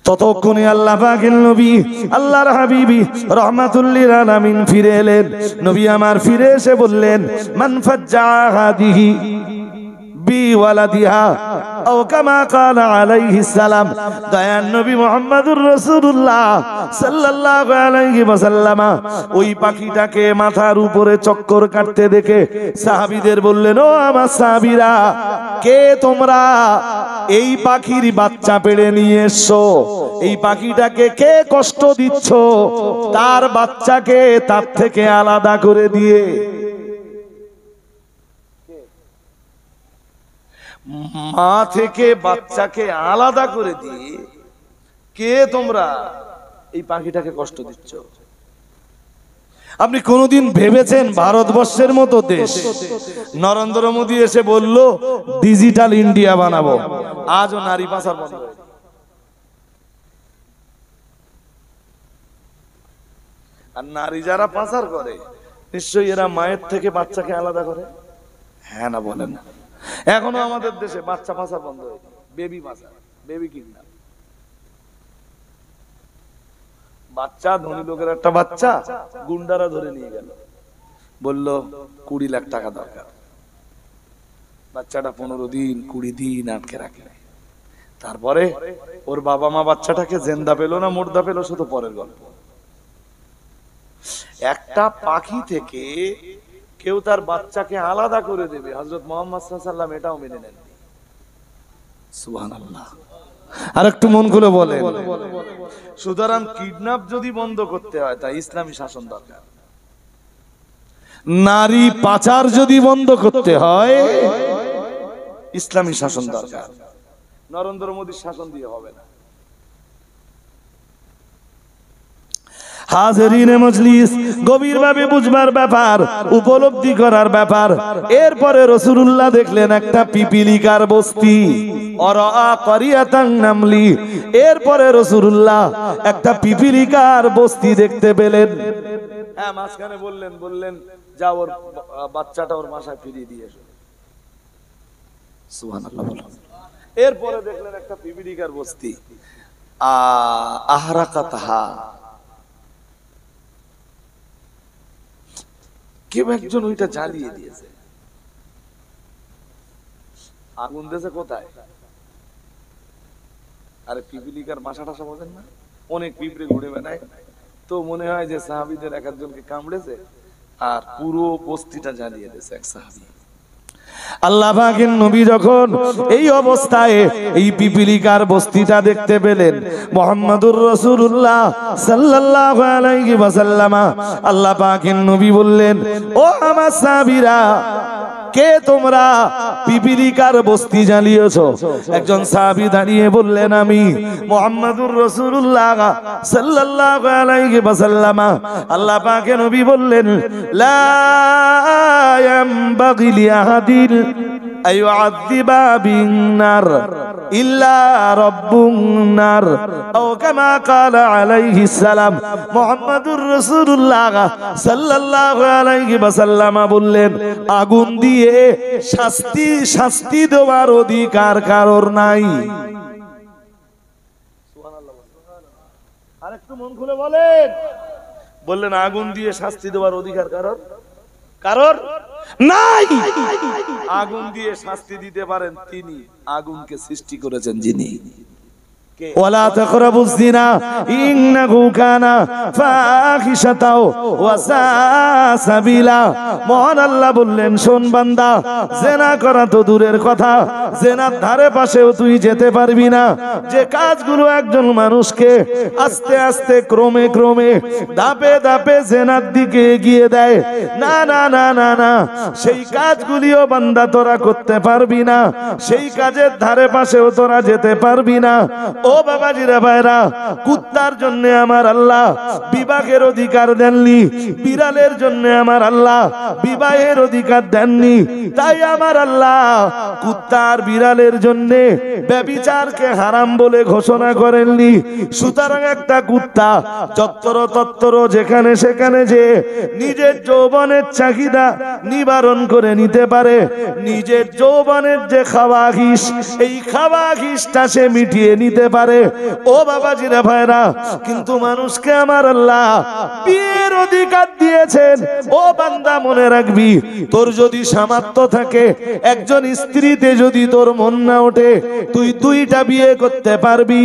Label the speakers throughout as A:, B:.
A: ততক্ষণে আল্লাহ পাকের নবী আল্লাহর হাবিবি রাহমাতুল লিল আলামিন ফিরে এলেন। নবী আমার ফিরে এসে বললেন, মান ফাজ্জা হাদিহি বিওয়ালাদিহা আও কামা ক্বালা আলাইহিস সালাম। দয়ার নবী মুহাম্মদুর রাসূলুল্লাহ সাল্লাল্লাহু আলাইহি ওয়াসাল্লাম ওই পাখিটাকে মাথার উপরে চক্কর কাটতে দেখে সাহাবীদের বললেন, ও আমার সাহাবীরা, কে তোমরা এই পাখির বাচ্চা পেড়ে নিয়ে এসছো? এই পাখিটাকে কে কষ্ট দিচ্ছ তার বাচ্চাকে তার থেকে আলাদা করে দিয়ে? মা থেকে বাচ্চাকে আলাদা করে দিয়ে কে তোমরা এই পাখিটাকে কষ্ট দিচ্ছ? আপনি কোনদিন ভেবেছেন ভারতবর্ষের মতো দেশ, নরেন্দ্র মোদী এসে বলল ডিজিটাল ইন্ডিয়া বানাবো, আজও নারী পাচার বন্ধ হয়নি। আর নারী যারা পাচার করে নিশ্চয়ই এরা মায়ের থেকে বাচ্চাকে আলাদা করে? হ্যাঁ না বলেন? এখনো আমাদের দেশে বাচ্চা পাচার বন্ধ হয়নি, বেবি পাচার, বেবি কিডন্যাপ। বাচ্চা, ধনী লোকের একটা বাচ্চা গুন্ডারা ধরে নিয়ে গেল, বলল 20 লাখ টাকা দরকার। বাচ্চাটা 15 দিন 20 দিন আটকে রাখলে, তারপরে ওর বাবা মা বাচ্চাটাকে জিন্দা পেল না মুর্দা পেল শুধু পরের গল্প। একটা পাখি থেকে কেউ তার বাচ্চাকে আলাদা করে দেবে, হযরত মুহাম্মদ সাল্লাল্লাহু আলাইহি ওয়াসাল্লাম এটাও মেনে নেননি। সুবহানাল্লাহ। আর একটু মন খুলে বলেন, সুতরাং কিডন্যাপ যদি বন্ধ করতে হয় তা ইসলামী শাসন দরকার। নারী পাচার যদি বন্ধ করতে হয় ইসলামী শাসন দরকার। নরেন্দ্র মোদীর শাসন দিয়ে হবে না। হাজিরিনে মজলিস, গভীরভাবে বুঝবার ব্যাপার, উপলব্ধি করার ব্যাপার। এরপরে রাসূলুল্লাহ দেখলেন একটা পিপিলিকার বস্তি, অরা করিয়াতান নামলি। এরপরে রাসূলুল্লাহ একটা পিপিলিকার বস্তি দেখতে পেলেন। হ্যাঁ, মাঝখানে বললেন যাও ওর বাচ্চাটা ওর বাসায় ফিরিয়ে দিয়ে এসো। সুবহানাল্লাহ। এরপরে দেখলেন একটা পিপিলিকার বস্তি, আহরাকাতহা, কেউ একজন ওইটা জ্বালিয়ে দিয়েছে। আগুন দিয়েছে কোথায়? আরে পিপিলিকার বাসা টাসা বোঝেন না, অনেক পিঁপড়ে ঘুরে বেড়ায়, তো মনে হয় যে সাহাবীদের এক একজনকে কামড়েছে আর পুরো বস্তিটা জ্বালিয়ে দিয়েছে এক সাহাবী। আল্লাহ পাকের নবী যখন এই অবস্থায় এই পিপিলিকার বস্তিটা দেখতে পেলেন, মুহাম্মদুর রাসূলুল্লাহ সাল্লাল্লাহু আলাইহি ওয়াসাল্লাম আল্লাহ পাকের নবী বললেন, ও আমার সাহাবীরা, কে তোমরা পিপিলিকার বস্তি জ্বালিয়েছো? একজন সাহাবী দাঁড়িয়ে বললেন, আমি। মুহাম্মদুর রাসূলুল্লাহ সাল্লাল্লাহু আলাইহি ওয়াসাল্লাম আল্লাহ পাকের নবী বললেন, লা ইয়ামবাগি লিআহাদিন আইয়ুআযযিবা বিন-নার ইল্লা রাব্বুন নার আও কামা ক্বালা আলাইহিস সালাম। মুহাম্মদুর রাসূলুল্লাহ সাল্লাল্লাহু আলাইহি ওয়াসাল্লাম বললেন, আগুন দিয়ে শাস্তি দেওয়ার অধিকার কারোর নাই। সুবহানাল্লাহ। আরেকটু মন খুলে বললেন আগুন দিয়ে শাস্তি দেওয়ার অধিকার কারোর নাই। আগুন দিয়ে শাস্তি দিতে পারেন তিনি, আগুনকে সৃষ্টি করেছেন যিনি। ওয়ালা তাকরাবুজ জিনা ইন্নাহু কানা ফাহিশাতাও ওয়া সাবিলা। মহান আল্লাহ বললেন, শোন বান্দা, জিনা করা তো দূরের কথা, জিনার ধারে পাশেও তুই যেতে পারবি না। যে কাজগুলো একজন মানুষকে আস্তে আস্তে ক্রমে ধাপে ধাপে জিনার দিকে এগিয়ে দেয়, না না না না না, সেই কাজগুলিও বান্দা তোরা করতে পারবি না, সেই কাজের ধারে পাশেও তোরা যেতে পারবি না। ও বাবাজিরা ভাইরা, কুত্তার জন্য আমার আল্লাহ বিবাহের অধিকার দেননি, বিড়ালের জন্য আমার আল্লাহ বিবাহের অধিকার দেননি। তাই আমার আল্লাহ কুত্তার বিড়ালের জন্য ব্যভিচারকে হারাম বলে ঘোষণা করেননি। সুতরাং একটা কুত্তা যত্র যেখানে সেখানে যে নিজের যৌবনের চাহিদা নিবারণ করে নিতে পারে, নিজের যৌবনের যে খাওয়া ঘিস, এই খাওয়া ঘিসটা সে মিটিয়ে নিতে পারে। ও বাবাজিরা ভাইরা, কিন্তু মানুষকে আমার আল্লাহ বিয়ের অধিকার দিয়েছেন। ও বান্দা মনে রাখবি, তোর যদি সামর্থ্য থাকে, একজন স্ত্রীতে যদি তোর মন না ওঠে, তুই দুইটা বিয়ে করতে পারবি।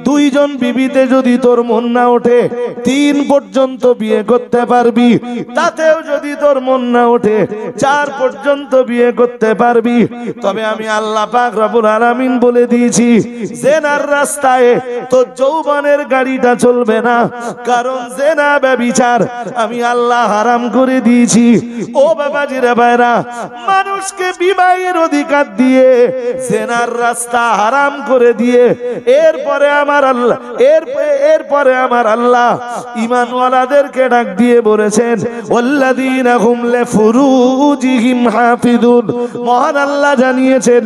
A: দুইজন বিবিতে যদি তোর মন না ওঠে, 3 পর্যন্ত বিয়ে করতে পারবি। তাতেও যদি তোর মন না ওঠে, 4 পর্যন্ত বিয়ে করতে পারবি। তবে আমি আল্লাহ পাক রব্বুল আলামিন বলে দিয়েছি, জেনার রাস্তায় তোর যৌবনের গাড়িটা চলবে না, কারণ জেনা ব্যভিচার আমি আল্লাহ হারাম করে দিয়েছি। ও বাবাজিরা ভাইরা, মানুষকে বিবাহের অধিকার দিয়ে জেনার রাস্তা হারাম করে দিয়ে এরপরে আমার আল্লাহ ঈমানওয়ালাদেরকে ডাক দিয়ে বলেছেন, ওয়াল্লাযীনা হুম লিফুরুজিহিম হাফিজুন। মহান আল্লাহ জানিয়েছেন,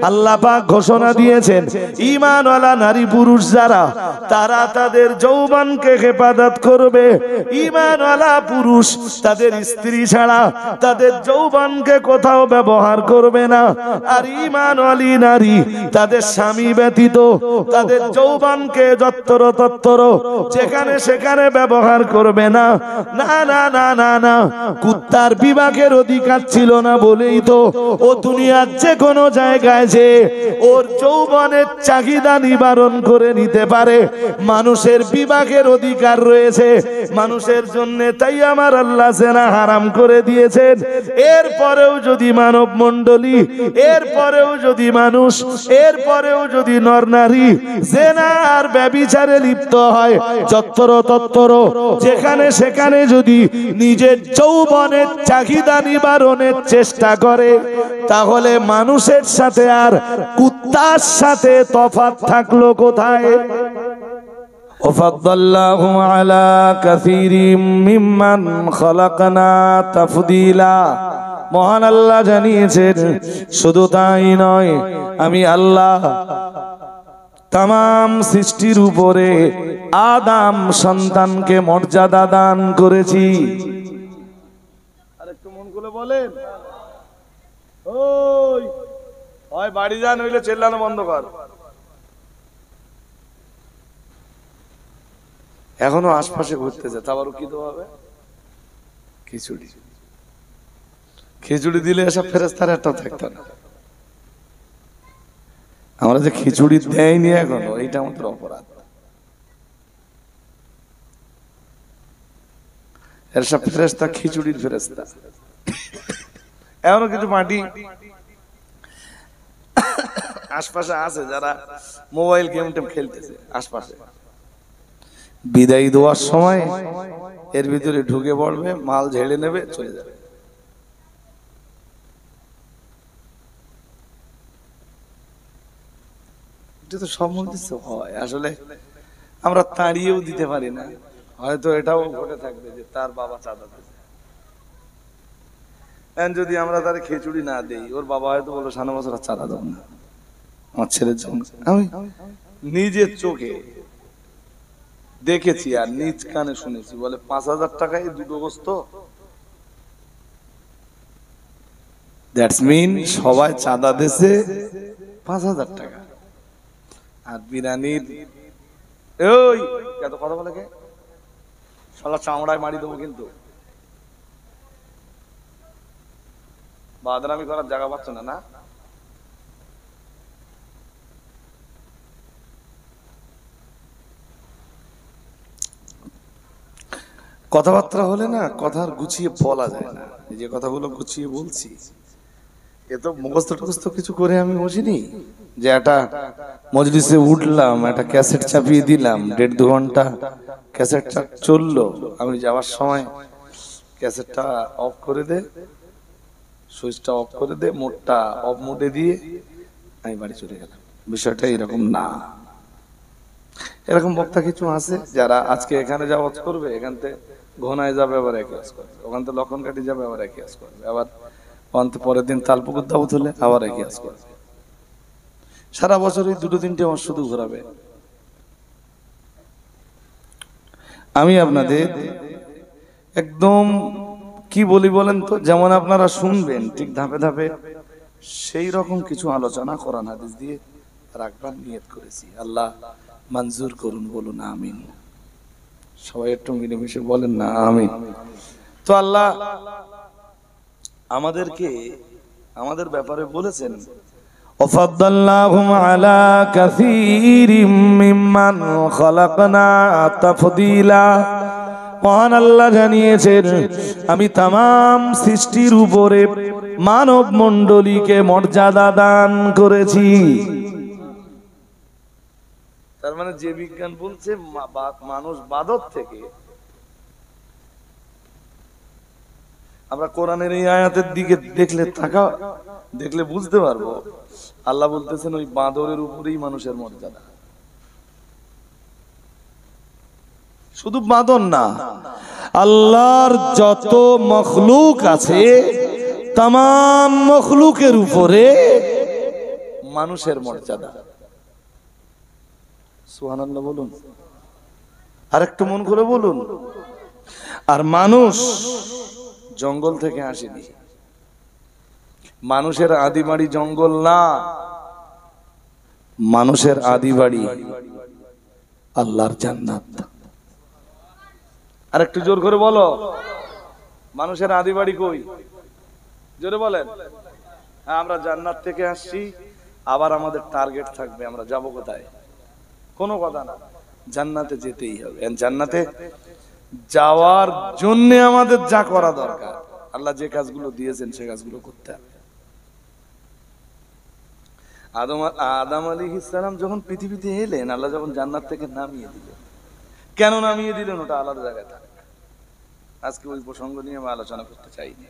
A: আল্লাহ পাক ঘোষণা দিয়েছেন, ঈমানওয়ালা নারী পুরুষ যারা, তারা তাদের যৌবনকে হেফাজত করবে। ঈমানওয়ালা পুরুষ তাদের স্ত্রী ছাড়া তাদের যৌবনকে কোথাও ব্যবহার করবে না। আর ঈমানওয়ালী নারী তাদের স্বামী ব্যতীত তাদের যৌবনকে যত্তর তত্তর যেখানে সেখানে ব্যবহার করবে না। না না না না না, কুত্তার বিভাগের অধিকার ছিল না বলেই তো ও দুনিয়ার যে কোনো জায়গায় যে ওর যৌবনের চাহিদা নিবারণ করে নিতে পারে। মানুষের বিভাগের অধিকার রয়েছে মানুষের জন্য, তাই আমার আল্লাহ জেনা হারাম করে দিয়েছেন। এরপরেও যদি মানব মণ্ডলী, এরপরেও যদি মানুষ, এরপরেও যদি নর নারী জেনা আর ব্যভিচারে লিপ্ত হয়, যত্তর তত্তর যেখানে সেখানে যদি নিজের যৌবনের চাহিদা নিবারণের চেষ্টা করে, তাহলে মানুষের সাথে আর কুত্তার সাথে তফাৎ থাকলো কোথায়? ওয়াফাদ্দাল্লাহু আলা কাসীরিম মিম্মান খালাকনা তাফদীলা। মহান আল্লাহ জানিয়েছেন, শুধু তাই নয়, আমি আল্লাহ তামাম সৃষ্টির উপরে আদম সন্তানকে মর্যাদা দান করেছি। আরেকটু মন খুলে বলেন। ওই হয় বাড়ি যান, হইলে চেল্লানো বন্ধ কর। এখনো আশপাশে ঘুরতেছে, তারপর কি তো হবে? খিচুড়ি, খিচুড়ি দিলে এসব ফেরেশতার একটা থাকতো না। আমরা যে খিচুড়ি দেয়নি এখনো, এইটা আমাদের অপরাধ। এর সব ফেরেশতা খিচুড়ির ফেরেশতা। এখনো কিছু মাটি আশপাশে আছে যারা মোবাইল গেম টেম খেলতেছে আশপাশে। বিদায় দেওয়ার সময় এর ভিতরে ঢুকে পড়বে, মাল ঝেড়ে নেবে, চলে যাবে। এটা তো সামঞ্জস্য হয়। আসলে আমরা তাড়িয়েও দিতে পারি না। হয়তো এটাও ঘটে থাকবে যে তার বাবা চাঁদা দেবে, যদি আমরা তার খিচুড়ি না দেই, ওর বাবা হয়তো বললো 5 বছর চাঁদা দেব না আমার ছেলের জন্য। আমি নিজের চোখে দেখেছি আর নিজ কানে শুনেছি, বলে 5000 টাকায় 2 গোস্ত। দ্যাটস মিন সবাই চাঁদা দিয়েছে 5000 টাকা। আর বিরিয়ানির ওই কত কথা বলে কে, শালা চামড়ায় মারি দেবো কিন্তু। বাদরামি করার জায়গা পাচ্ছ না, না? কথাবার্তা হলে না, কথার গুছিয়ে বলা যায় না। এই যে কথাগুলো গুছিয়ে বলছি, এ তো মুখস্থ টুখস্থ কিছু করে আমি বসিনি যে একটা মজলিসে উঠলাম, একটা ক্যাসেট চাপিয়ে দিলাম, 1.5-2 ঘন্টা ক্যাসেটটা চললো। আমি যাওয়ার সময় ক্যাসেটটা অফ করে দে, সুইচটা অফ করে দে, মোডটা অফ মোডে দিয়ে আমি বাড়ি চলে গেলাম। বিষয়টা এরকম না। এরকম বক্তা কিছু আছে যারা আজকে এখানে যা ওয়াজ করবে, এখান থেকে ঘনায় যাবে আবার একই ওয়াজ করবে, ওখান থেকে লক্ষণকাঠি যাবে আবার একই ওয়াজ করবে, আবার পরের দিন তালপুকুর দাওয়াত হলে আবার একই ওয়াজ করবে। সারা বছর এই 2-3টে ওয়াজ শুধু ঘোরাবে। আমি আপনাদের একদম কি বলি বলেন তো, যেমন আপনারা শুনবেন ঠিক ধাপে ধাপে সেই রকম কিছু আলোচনা কোরআন হাদিস দিয়ে রাখবার নিয়ত করেছি। আল্লাহ মঞ্জুর করুন, বলুন আমিন। সবাই একটু মিলেমিশে বলেন না আমিন। তো আল্লাহ আমাদেরকে আমাদের ব্যাপারে বলেছেন, ওয়াফাদ্দালনাহুম আলা কাসীরিম মিম্মান খালাকনা তাফদীলা। মহান আল্লাহ জানিয়েছেন, আমি তামাম সৃষ্টির উপরে মানব মণ্ডলীকে মর্যাদা দান করেছি। তার মানে যে বিজ্ঞান বলছে মানুষ বাদত থেকে, আমরা কোরআনের এই আয়াতের দিকে দেখলে বুঝতে পারবো আল্লাহ বলতেছেন ওই বাঁদরের উপরেই মানুষের মর্যাদা। শুধু বাঁদর না, আল্লাহর যত মখলুক আছে তামাম মখলুকের উপরে মানুষের মর্যাদা। সুবহানাল্লাহ বলুন, আর একটু মন করে বলুন। আর মানুষ জঙ্গল থেকে আসেনি, মানুষের আদি বাড়ি জঙ্গল না, মানুষের আদি বাড়ি আল্লাহর জান্নাত। আর একটু জোর করে বলো, মানুষের আদি বাড়ি কই? জোরে বলেন। হ্যাঁ, আমরা জান্নাত থেকে আসছি, আবার আমাদের টার্গেট থাকবে আমরা যাব কোথায়। কোনো কথা না, জান্নাতে যেতেই হবে। জান্নাতে যাওয়ার জন্য আমাদের যা করা দরকার, আল্লাহ যে কাজগুলো দিয়েছেন সে কাজগুলো করতে হবে। আদম আলাইহিস সালাম যখন পৃথিবীতে এলেন, আল্লাহ যখন জান্নাত থেকে নামিয়ে দিলেন, কেন নামিয়ে দিলেন ওটা আলাদা জায়গায় থাক, আজকে ওই প্রসঙ্গ নিয়ে আমি আলোচনা করতে চাইনি।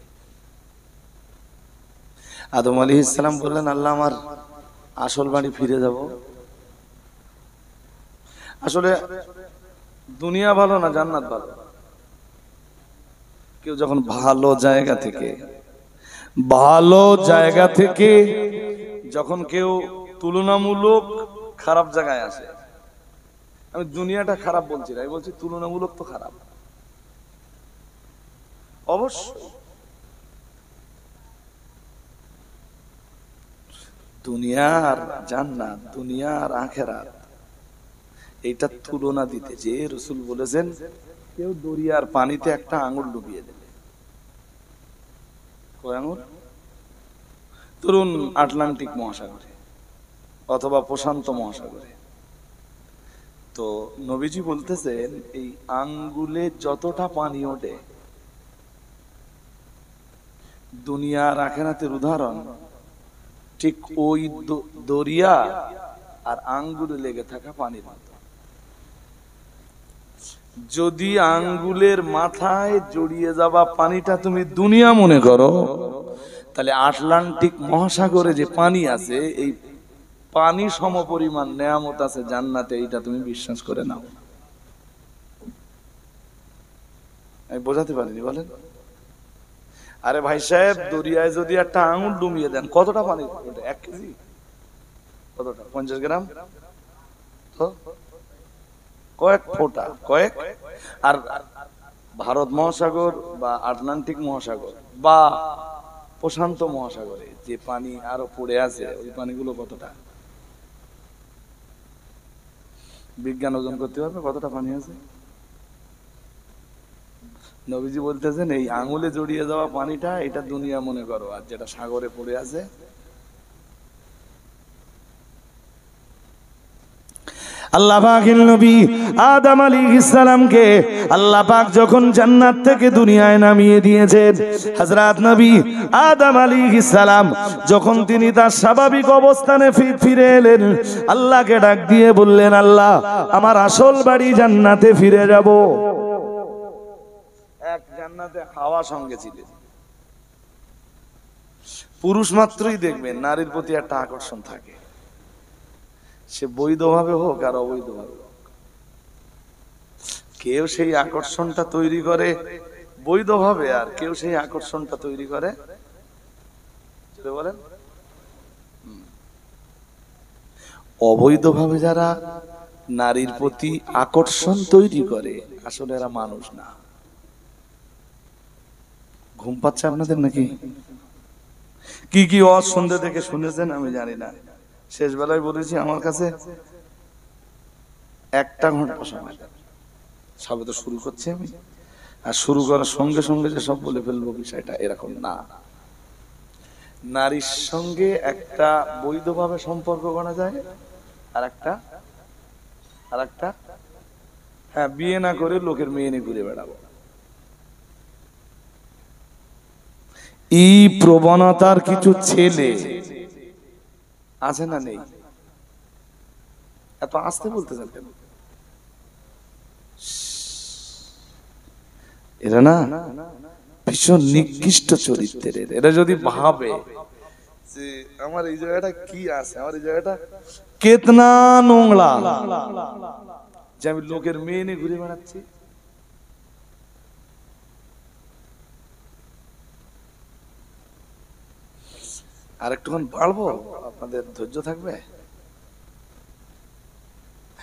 A: আদম আলাইহিস সালাম বললেন, আল্লাহ আমার আসল বাড়ি ফিরে যাব। আসলে দুনিয়া ভালো না জান্নাত ভালো? কেউ যখন ভালো জায়গা থেকে যখন কেউ তুলনামূলক খারাপ জায়গায় আসে, আমি দুনিয়াটা খারাপ বলছি না, আমি বলছি তুলনামূলক তো খারাপ অবশ্যই। দুনিয়ার জান্নাত, দুনিয়ার আখিরাত, এইটা তুলনা দিতে যে রাসূল বলেছেন, কেউ দরিয়ার পানিতে একটা আঙুল ডুবিয়ে দেবে, কয় আঙুল? ধরুন আটলান্টিক মহাসাগরে অথবা প্রশান্ত মহাসাগরে, তো নবীজি বলতেছেন এই আঙ্গুলে যতটা পানি ওঠে, দুনিয়ার আখিরাতের উদাহরণ ঠিক ওই দরিয়া আর আঙ্গুলে লেগে থাকা পানির মতো। যদি আঙ্গুলের মাথায় জড়িয়ে যাওয়া পানিটা তুমি দুনিয়া মনে করো, তাহলে আটলান্টিক মহাসাগরে যে পানি আছে, এই পানি সমপরিমাণ নেয়ামত আছে জান্নাতে, এইটা তুমি বিশ্বাস করে নাও। আমি বোঝাতে পারিনি বলেন? আরে ভাই সাহেব, দরিয়ায় যদি একটা আঙুল ডুবিয়ে দেন, কতটা পানি? 1 কেজি? কতটা? 50 গ্রাম? তো কয়েক ফোঁটা, কয়েক। আর ভারত মহাসাগর বা আটলান্টিক মহাসাগর বা প্রশান্ত মহাসাগরে যে পানি আরো পড়ে আছে, ওই পানিগুলো কতটা? বিজ্ঞান ওজন করতে পারবে কতটা পানি আছে? নবীজি বলতেছেন এই আঙুলে জড়িয়ে যাওয়া পানিটা, এটা দুনিয়া মনে করো, আর যেটা সাগরে পড়ে আছে। আল্লাহ পাকের নবী আদম আলাইহিস সালামকে আল্লাহ পাক যখন জান্নাত থেকে দুনিয়ায় নামিয়ে দিয়েছেন, হযরত নবী আদম আলাইহিস সালাম যখন তিনি তার স্বাভাবিক অবস্থানে ফিরে এলেন, আল্লাহকে ডাক দিয়ে বললেন, আল্লাহ আমার আসল বাড়ি জান্নাতে ফিরে যাব। এক জান্নাতে হাওয়া সঙ্গে ছিলেন। পুরুষ মাত্রই দেখবেন নারীর প্রতি একটা আকর্ষণ থাকে, সে বৈধভাবে হোক আর অবৈধভাবে হোক। কেউ সেই আকর্ষণটা তৈরি করে বৈধভাবে, আর কেউ সেই আকর্ষণটা তৈরি করে বলেন অবৈধভাবে। যারা নারীর প্রতি আকর্ষণ তৈরি করে, আসলে এরা মানুষ না। ঘুম পাচ্ছে আপনাদের নাকি? কি কি সন্ধ্যে থেকে শুনেছেন আমি জানি না, শেষ বেলায় বলেছি আমার কাছে 1 ঘন্টা সময় দেন। সবে তো শুরু করছি আমি, আর শুরু করার সঙ্গে সঙ্গে যে সব বলে ফেলবো বিষয়টা এরকম না। নারীর সঙ্গে একটা বৈধভাবে সম্পর্ক করা যায়, আর একটা হ্যাঁ, বিয়ে না করে লোকের মেয়ে নিয়ে ঘুরে বেড়াবো। এই প্রবণতার কিছু ছেলে আছে না নেই? এত আস্তে বলতে চান? এরা না ভীষণ নিকৃষ্ট চরিত্রের। এরা যদি ভাবে যে আমার এই জায়গাটা কি আছে, আমার এই জায়গাটা কেতনা নোংরা, যে আমি লোকের মেয়ে নিয়ে ঘুরে বেড়াচ্ছি। আর একটুখান বাড়বো, আপনাদের ধৈর্য থাকবে?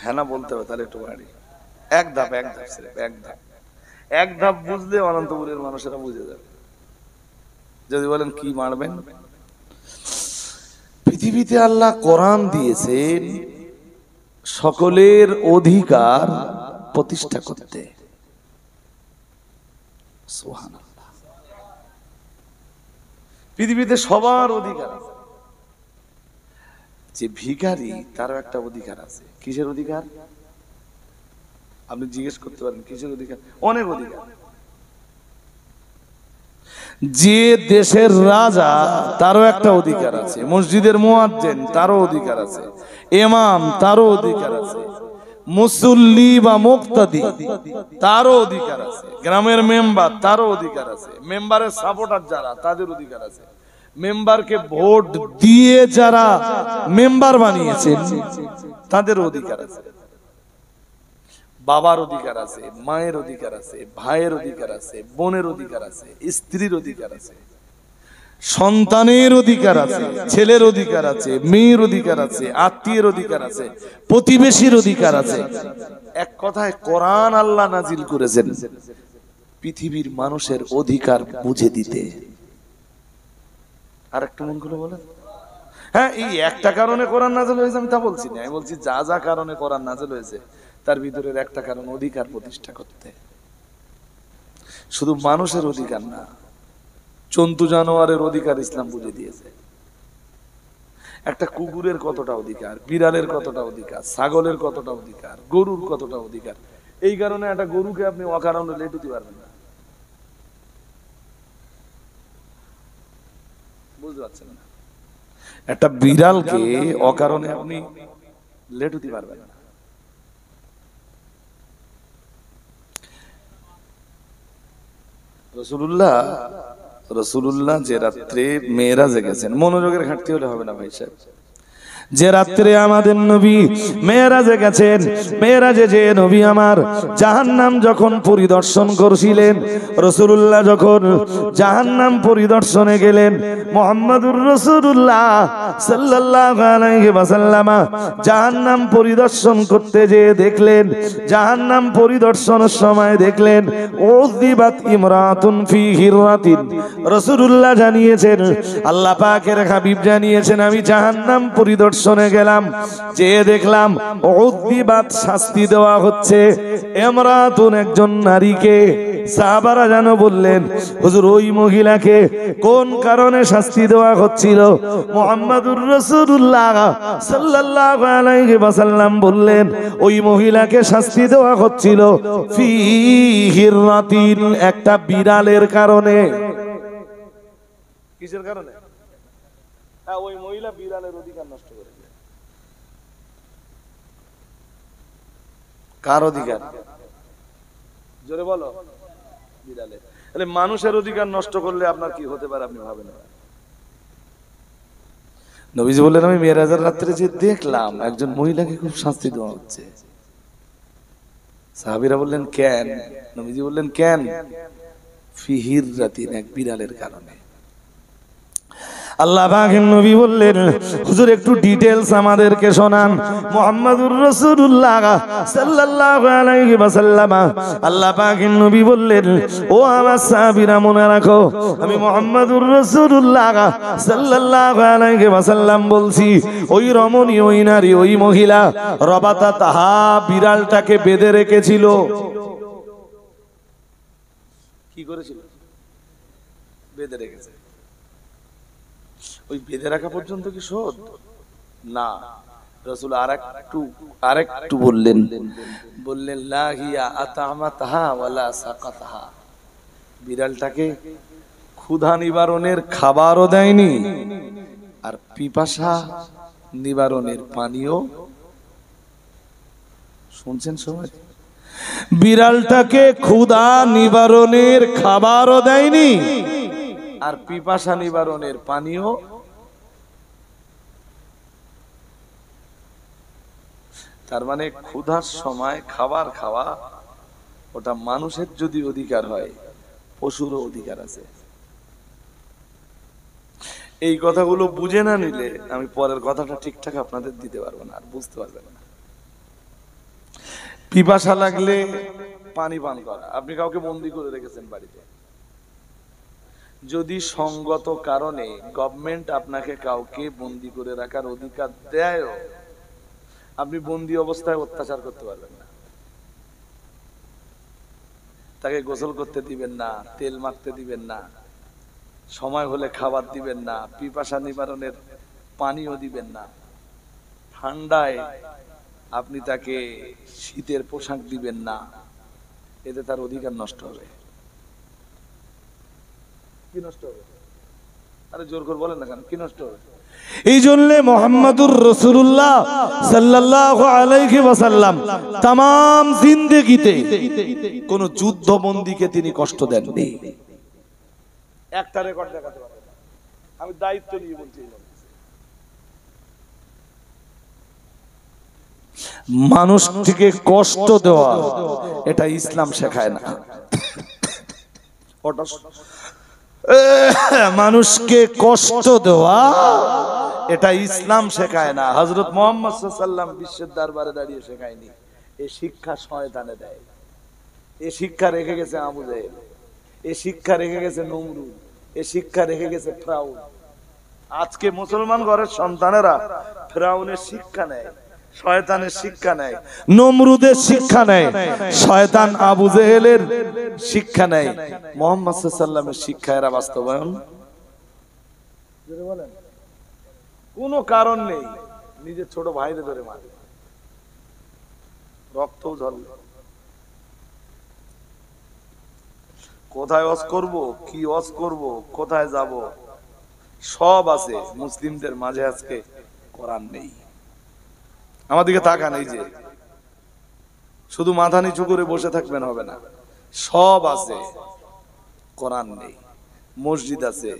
A: হ্যাঁ না বলতে হবে, তাহলে একটু বাড়ি। এক ধাপ এক ধাপ বুঝলে অনন্তপুরের মানুষেরা বুঝে যাবে। যদি বলেন কি মারবেন, পৃথিবীতে আল্লাহ কোরআন দিয়েছেন সকলের অধিকার প্রতিষ্ঠা করতে। সুবহানাল্লাহ। পৃথিবীতে সবার অধিকার আছে। যে ভিখারি তারও একটা অধিকার আছে। কিসের অধিকার? আপনি জিজ্ঞেস করতে পারেন কিসের অধিকার? অনেক অধিকার। যে দেশের রাজা তারও একটা অধিকার আছে, মসজিদের মুয়াজ্জিন তারও অধিকার আছে, ইমাম তারও অধিকার আছে, মুসল্লি বা মুক্তাদি তারও অধিকার আছে, গ্রামের মেম্বার তারও অধিকার আছে, মেম্বারের সাপোর্টার যারা তাদের অধিকার আছে, মেম্বারকে ভোট দিয়ে যারা মেম্বার বানিয়েছেন তাদের অধিকার আছে, বাবার অধিকার আছে, মায়ের অধিকার আছে, ভাইয়ের অধিকার আছে, বোনের অধিকার আছে, স্ত্রীর অধিকার আছে, সন্তানের অধিকার আছে, ছেলের অধিকার আছে, মেয়ের অধিকার আছে, আত্মীয়ের অধিকার আছে, প্রতিবেশীর অধিকার আছে। এক কথায় কোরআন আল্লাহ নাজিল করেছেন পৃথিবীর মানুষের অধিকার বুঝে দিতে। আর একটা মন করে বলেন, হ্যাঁ এই একটা কারণে কোরআন নাজিল হয়েছে আমি তা বলছি না, আমি বলছি যা যা কারণে কোরআন নাজিল হয়েছে তার ভিতরের একটা কারণ অধিকার প্রতিষ্ঠা করতে। শুধু মানুষের অধিকার না, জন্তু জানোয়ারের অধিকার ইসলাম বুঝে দিয়েছে। একটা কুকুরের কতটা অধিকার, বিড়ালের কতটা অধিকার, ছাগলের কতটা অধিকার, গরুর কতটা অধিকার। এই কারণে একটা গরুকে আপনি অকারণে লেটুতে পারবেন না। বুঝতে পারছেন না? একটা বিড়ালকে অকারণে আপনি লেটুতে পারবেন না। রাসূলুল্লাহ যে রাত্রে মেরাজে গেছেন, মনোযোগের ঘাটতি হলে হবে না ভাই সাহেব। যে রাত্রে আমাদের নবী মেরাজে গেছেন, মেরাজে যে নবী আমার জাহান্নাম যখন পরিদর্শন করছিলেন, রাসূলুল্লাহ যখন জাহান্নাম পরিদর্শনে গেলেন, মুহাম্মদুর রাসূলুল্লাহ সাল্লাল্লাহু আলাইহি ওয়াসাল্লাম জাহান্নাম পরিদর্শন করতে যেয়ে দেখলেন, জাহান্নাম পরিদর্শনের সময় দেখলেন উযিবাত ইমরাতুন ফি হিররাতিন। রাসূলুল্লাহ জানিয়েছেন, আল্লাহ পাকের হাবিব জানিয়েছেন, আমি জাহান্নাম পরিদর্শনে গেলাম, যে দেখলাম উযিবাত শাস্তি দেওয়া হচ্ছে ইমরাতুন একজন নারীকে। সাহাবারা যেন বললেন, হুজুর ওই মহিলাকে কোন কারণে শাস্তি দেওয়া হচ্ছিল? মুহাম্মদুর রাসূলুল্লাহ সাল্লাল্লাহু আলাইহি ওয়াসাল্লাম বললেন, ওই মহিলাকে শাস্তি দেওয়া হচ্ছিল ফি হিররাতিন একটা বিড়ালের কারণে। কিসের কারণে? হ্যাঁ, ওই মহিলা বিড়ালের অধিকার নষ্ট করেছে। কার অধিকার? জোরে বলো। বিড়ালের। তাহলে মানুষের অধিকার নষ্ট করলে আপনার কি হতে পারে আপনি ভাবেন? নবীজি বললেন, আমি মেরাজের রাত্রে যে দেখলাম একজন মহিলাকে খুব শাস্তি দেওয়া হচ্ছে। সাহাবীরা বললেন কেন? নবীজি বললেন কেন? ফি হিররাতিন এক বিড়ালের কারণে। আল্লাহ পাকের নবী বললেন, হুজুর একটু ডিটেইলস আমাদেরকে শোনান। মুহাম্মাদুর রাসূলুল্লাহ সাল্লাল্লাহু আলাইহি ওয়াসাল্লাম, আল্লাহ পাকের নবী বললেন, ও আমার সাহাবীরা মনে রাখো, আমি মুহাম্মাদুর রাসূলুল্লাহ সাল্লাল্লাহু আলাইহি ওয়াসাল্লাম বলছি, ওই রমণী, ওই নারী, ওই মহিলা রবাতা তাহা বিড়ালটাকে বেঁধে রেখেছিল। কি করেছিল? বেঁধে রেখেছে। ওই বেঁধে রাখা পর্যন্ত কি শোধ? না, রাসূল আরেকটু বললেন লা হিয়া আতামাতাহা ওয়ালা সাকাতাহা, বিড়ালটাকে ক্ষুধা নিবারণের খাবারও দেয়নি আর পিপাসা নিবারণের পানিও। শুনছেন সবাই? বিড়ালটাকে ক্ষুধা নিবারণের খাবারও দেয়নি আর পিপাসা নিবারণের পানিও। তার মানে ক্ষুধার সময় খাবার খাওয়া, ওটা মানুষের যদি অধিকার হয়, পশুরও অধিকার আছে। এই কথাগুলো বুঝে না নিলে আমি পরের কথাটা ঠিকঠাক আপনাদের দিতে পারবো না, আর বুঝতে পারবেন না। পিপাসা লাগলে পানি পান করা। আপনি কাউকে বন্দি করে রেখেছেন বাড়িতে, যদি সঙ্গত কারণে গভর্নমেন্ট আপনাকে কাউকে বন্দি করে রাখার অধিকার দেয়, আপনি বন্দি অবস্থায় অত্যাচার করতে পারবেন না। তাকে গোসল করতে দিবেন না, তেল মাখতে দিবেন না, সময় হলে খাবার দিবেন না, পিপাসা নিবারণের পানিও দিবেন না। ঠান্ডায় আপনি তাকে শীতের পোশাক দিবেন না, এতে তার অধিকার নষ্ট হবে। কি নষ্ট হবে? আরে জোর করে বলেন না কেন, কি নষ্ট হবে? এই জন্য মুহাম্মাদুর রাসূলুল্লাহ সাল্লাল্লাহু আলাইহি ওয়াসাল্লাম तमाम জিন্দেগিতে কোন যুদ্ধবন্দীকে তিনি কষ্ট দেননি। একটা রেকর্ড দেখাতে পারবেন, আমি দায়িত্ব নিয়ে বলছি। মানুষকে কষ্ট দেওয়া এটা ইসলাম শেখায় না। মানুষকে কষ্ট দেওয়া এটা ইসলাম শেখায় না। হযরত মুহাম্মদ সাল্লাল্লাহু আলাইহি ওয়াসাল্লাম বিশ্বের দরবারে দাঁড়িয়ে শেখায়নি। এই শিক্ষা শয়তানে দেয়। এই শিক্ষা রেখে গেছে আবু জাহেল, এই শিক্ষা রেখে গেছে নমরুদ, এই শিক্ষা রেখে গেছে ফিরাউন। আজকে মুসলমান ঘরের সন্তানেরা ফিরাউনের শিক্ষা নেয়, শয়তানের শিক্ষা নেয়, নমরুদের শিক্ষা নেয়, শয়তান আবু জেহেলের শিক্ষা নেয়। মুহাম্মদ সাল্লাল্লাহু আলাইহি ওয়াসাল্লামের শিক্ষা এরা বাস্তবায়ন বলেন কোনো কারণ নেই। নিজের ছোট ভাইরে ধরে মারে, রক্ত ঝরল। কোথায় ওয়াজ করব, কি ওয়াজ করব, কোথায় যাব, সব আছে মুসলিমদের মাঝে। আজকে কোরআন নেই। আমাদেরকে তাকান, এই যে শুধু মাথা নিচু করে বসে থাকবেন হবে না, সব আছে, কোরআন নেই। মসজিদ আছে,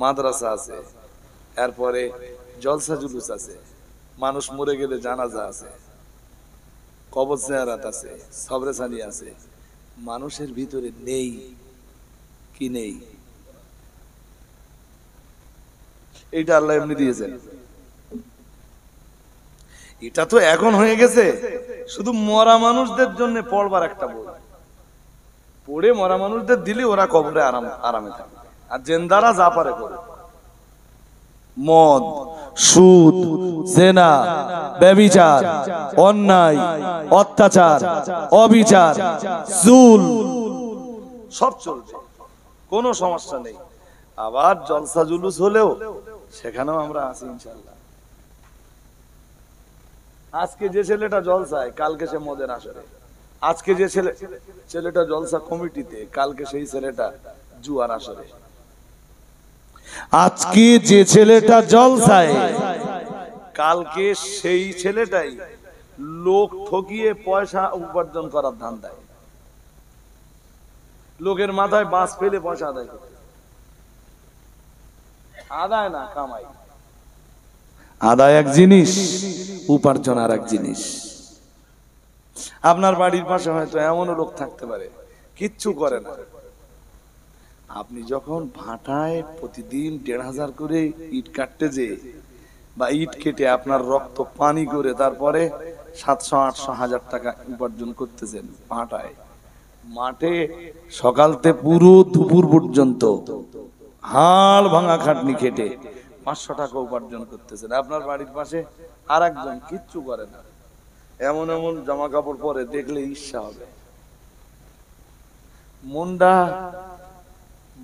A: মাদ্রাসা আছে, এরপরে জলসা জুলুস আছে, মানুষ মরে গেলে জানাজা আছে, কবর জিয়ারাত আছে, সবরেসানি আছে। মানুষের ভিতরে নেই কি নেই? এইটা আল্লাহ এমনি দিয়েছেন। এটা তো এখন হয়ে গেছে শুধু মরা মানুষদের জন্য পড়বার একটা বই, পড়ে মরা মানুষদের দিলে ওরা কবরে আরামে থাকবে, আর জেন্দারা যা পারে করে। মদ, সুদ, জেনা, ব্যভিচার, অন্যায়, অত্যাচার, অবিচার, জুল সব চলছে, কোনো সমস্যা নেই। আবার জলসা জুলুস হলেও সেখানেও আমরা আছি ইনশাআল্লাহ। আজকে যে ছেলেটা জলসায়, কালকে সে মদের আসরে। আজকে যে ছেলেটা জলসা কমিটিতে, কালকে সেই ছেলেটা জুয়ার আসরে। আজকে যে ছেলেটা জলসায়, কালকে সেই ছেলেটাই লোক ঠকিয়ে পয়সা উপার্জন করার ধান্দায়, লোকের মাথায় বাঁশ ফেলে পয়সা আদায় করতে। আদায় না, কামাই। আদায় এক জিনিস, উপার্জন আর এক জিনিস। আপনার বাড়ির পাশে হয়তো এমনও লোক থাকতে পারে কিচ্ছু করে না, আপনি যখন ভাটায় প্রতিদিন ১,৫০০ করে ইট কাটতে যে বা ইট কেটে আপনার রক্ত পানি করে তারপরে ৭০০-৮০০-১,০০০ টাকা উপার্জন করতেছেন ভাটায়, মাঠে সকালতে পুরো দুপুর পর্যন্ত হাড় ভাঙা খাটনি খেটে ৫০০ টাকা উপার্জন করতেছেন। আপনার বাড়ির পাশে আর একজন কিচ্ছু করে না, এমন এমন জামা কাপড় পরে দেখলে ঈর্ষা হবে, মনটা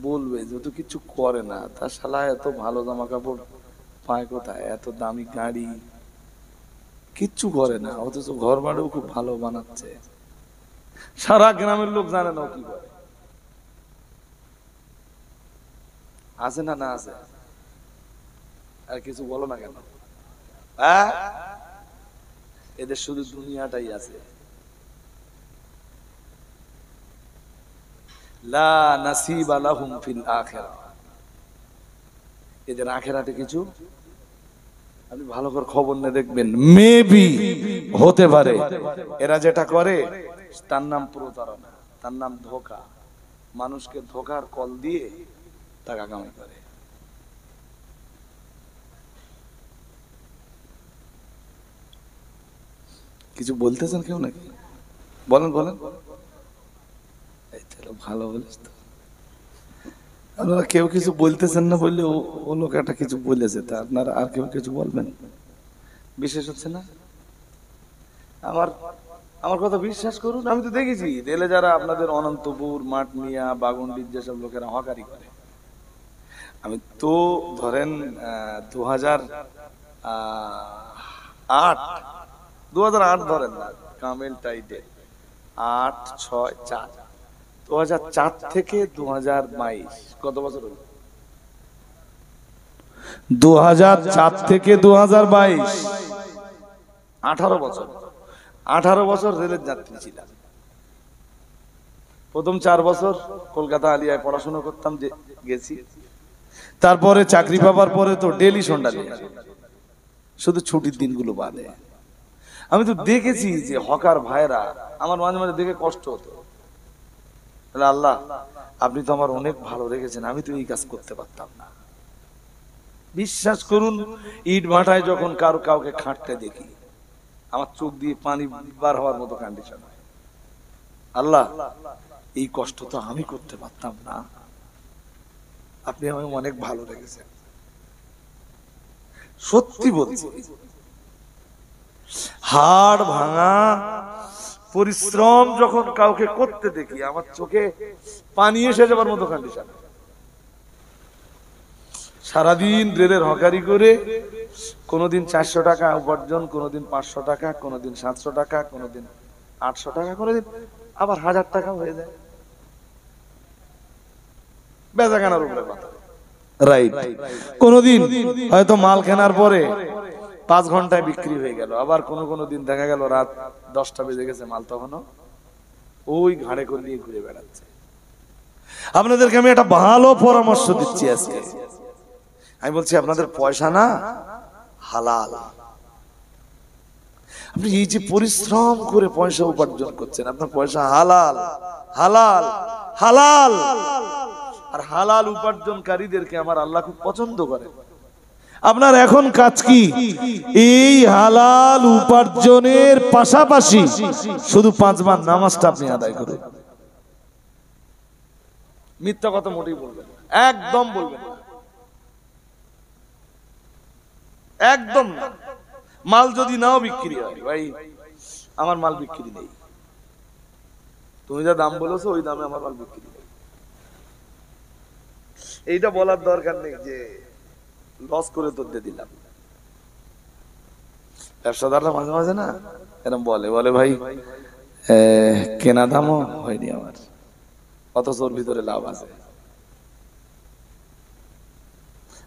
A: বলবে যে তো কিছু করে না, তার শালা এত ভালো জামা কাপড় পায় কোথায়, এত দামি গাড়ি, কিচ্ছু করে না, অথচ ঘর বাড়িও খুব ভালো বানাচ্ছে। সারা গ্রামের লোক জানে না কি করে। আছে না না আছে? আর কিছু বলো না কেন? এদের শুধু দুনিয়াটাই আছে, লা নাসিবা লাহুম ফিল আখিরাহ। এদের আখিরাতে কিছু, আপনি ভালো করে খবর নিয়ে দেখবেন, মেবি হতে পারে এরা যেটা করে তার নাম প্রতারণা, তার নাম ধোঁকা, মানুষকে ধোঁকার কল দিয়ে টাকা কামাই করে। কিছু বলতেছেন কেউ নাকি? বলেন বলেন। ভালো বলিস তো, আপনারা কেউ কিছু বলতেছেন না বললে ও লোক একটা কিছু বলেছে, তা আপনারা আর কেউ কিছু বলবেন? বিশেষ হচ্ছে না? আমার কথা বিশ্বাস করুন, আমি তো দেখেছি রেলে যারা আপনাদের অনন্তপুর, মাঠমিয়া, বাগন্ডির যেসব লোকেরা হকারি করে, আমি তো ধরেন 2008 ধরেন না, কামেল টাইডে 8-6-4 2004 থেকে 2022 কত বছর হলো? 2004 থেকে 2022 18 বছর। 18 বছর রেলের যাত্রী ছিলাম। প্রথম 4 বছর কলকাতা আলিয়ায় পড়াশোনা করতাম, গেছি। তারপরে চাকরি পাবার পরে তো ডেলি সন্ডালি, শুধু ছুটির দিনগুলো বাদে। আমি তো দেখেছি যে হকার ভাইরা, আমার মাঝে মাঝে দেখে কষ্ট হতো, আল্লাহ আপনি তো আমার অনেক ভালো রেখেছেন, আমি তো এই কাজ করতে পারতাম না। বিশ্বাস করুন, ইট ভাটায় যখন কাউকে খাটতে দেখি আমার চোখ দিয়ে পানি বার হওয়ার মতো কন্ডিশন হয়। আল্লাহ এই কষ্ট তো আমি করতে পারতাম না, আপনি আমাকে অনেক ভালো রেখেছেন। সত্যি বলছি, হাড় ভাঙা পরিশ্রম যখন কাউকে করতে দেখি আমার চোখে পানি এসে যাবার মতো কন্ডিশন। সারাদিন রেলের হকারি করে কোনোদিন 400 টাকা উপার্জন, কোনোদিন 500 টাকা, কোনোদিন 700 টাকা, কোনোদিন 800 টাকা, কোনোদিন আবার 1000 টাকা হয়ে যায়। বেচা কেনার উপরে কথা, রাইট। কোনোদিন হয়তো মাল কেনার পরে 5 ঘন্টায় বিক্রি হয়ে গেল, আবার কোনো দিন দেখা গেল রাত 10টা বেজে গেছে, মাল তখনও ওই ঘাড়ে করে নিয়ে ঘুরে বেড়াচ্ছে। আপনাদেরকে আমি একটা ভালো পরামর্শ দিচ্ছি আজকে। আমি বলছি আপনাদের পয়সা না হালাল। আপনি এই যে পরিশ্রম করে পয়সা উপার্জন করছেন, আপনার পয়সা হালাল হালাল হালাল। আর হালাল উপার্জনকারীদেরকে আমার আল্লাহ খুব পছন্দ করে। আপনার এখন কাজ কি? এই হালাল উপার্জনের পাশাপাশি শুধু 5 বার নামাজটা আপনি আদায় করুন। মিথ্যা কথা মোটেই বলবেন না, একদম বলবেন না, একদম না। মাল যদি নাও বিক্রি হয়, ভাই আমার মাল বিক্রি নেই, তুমি যা দাম বলেছো ওই দামে আমার মাল বিক্রি নেই, এইটা বলার দরকার নেই যে লস করে তো দিয়ে দিলাম। ব্যবসাদাররা মাঝে মাঝে না এরকম বলে ভাই কেনা দামও হয়নি আমার, অথচ ওর ভিতরে লাভ আছে।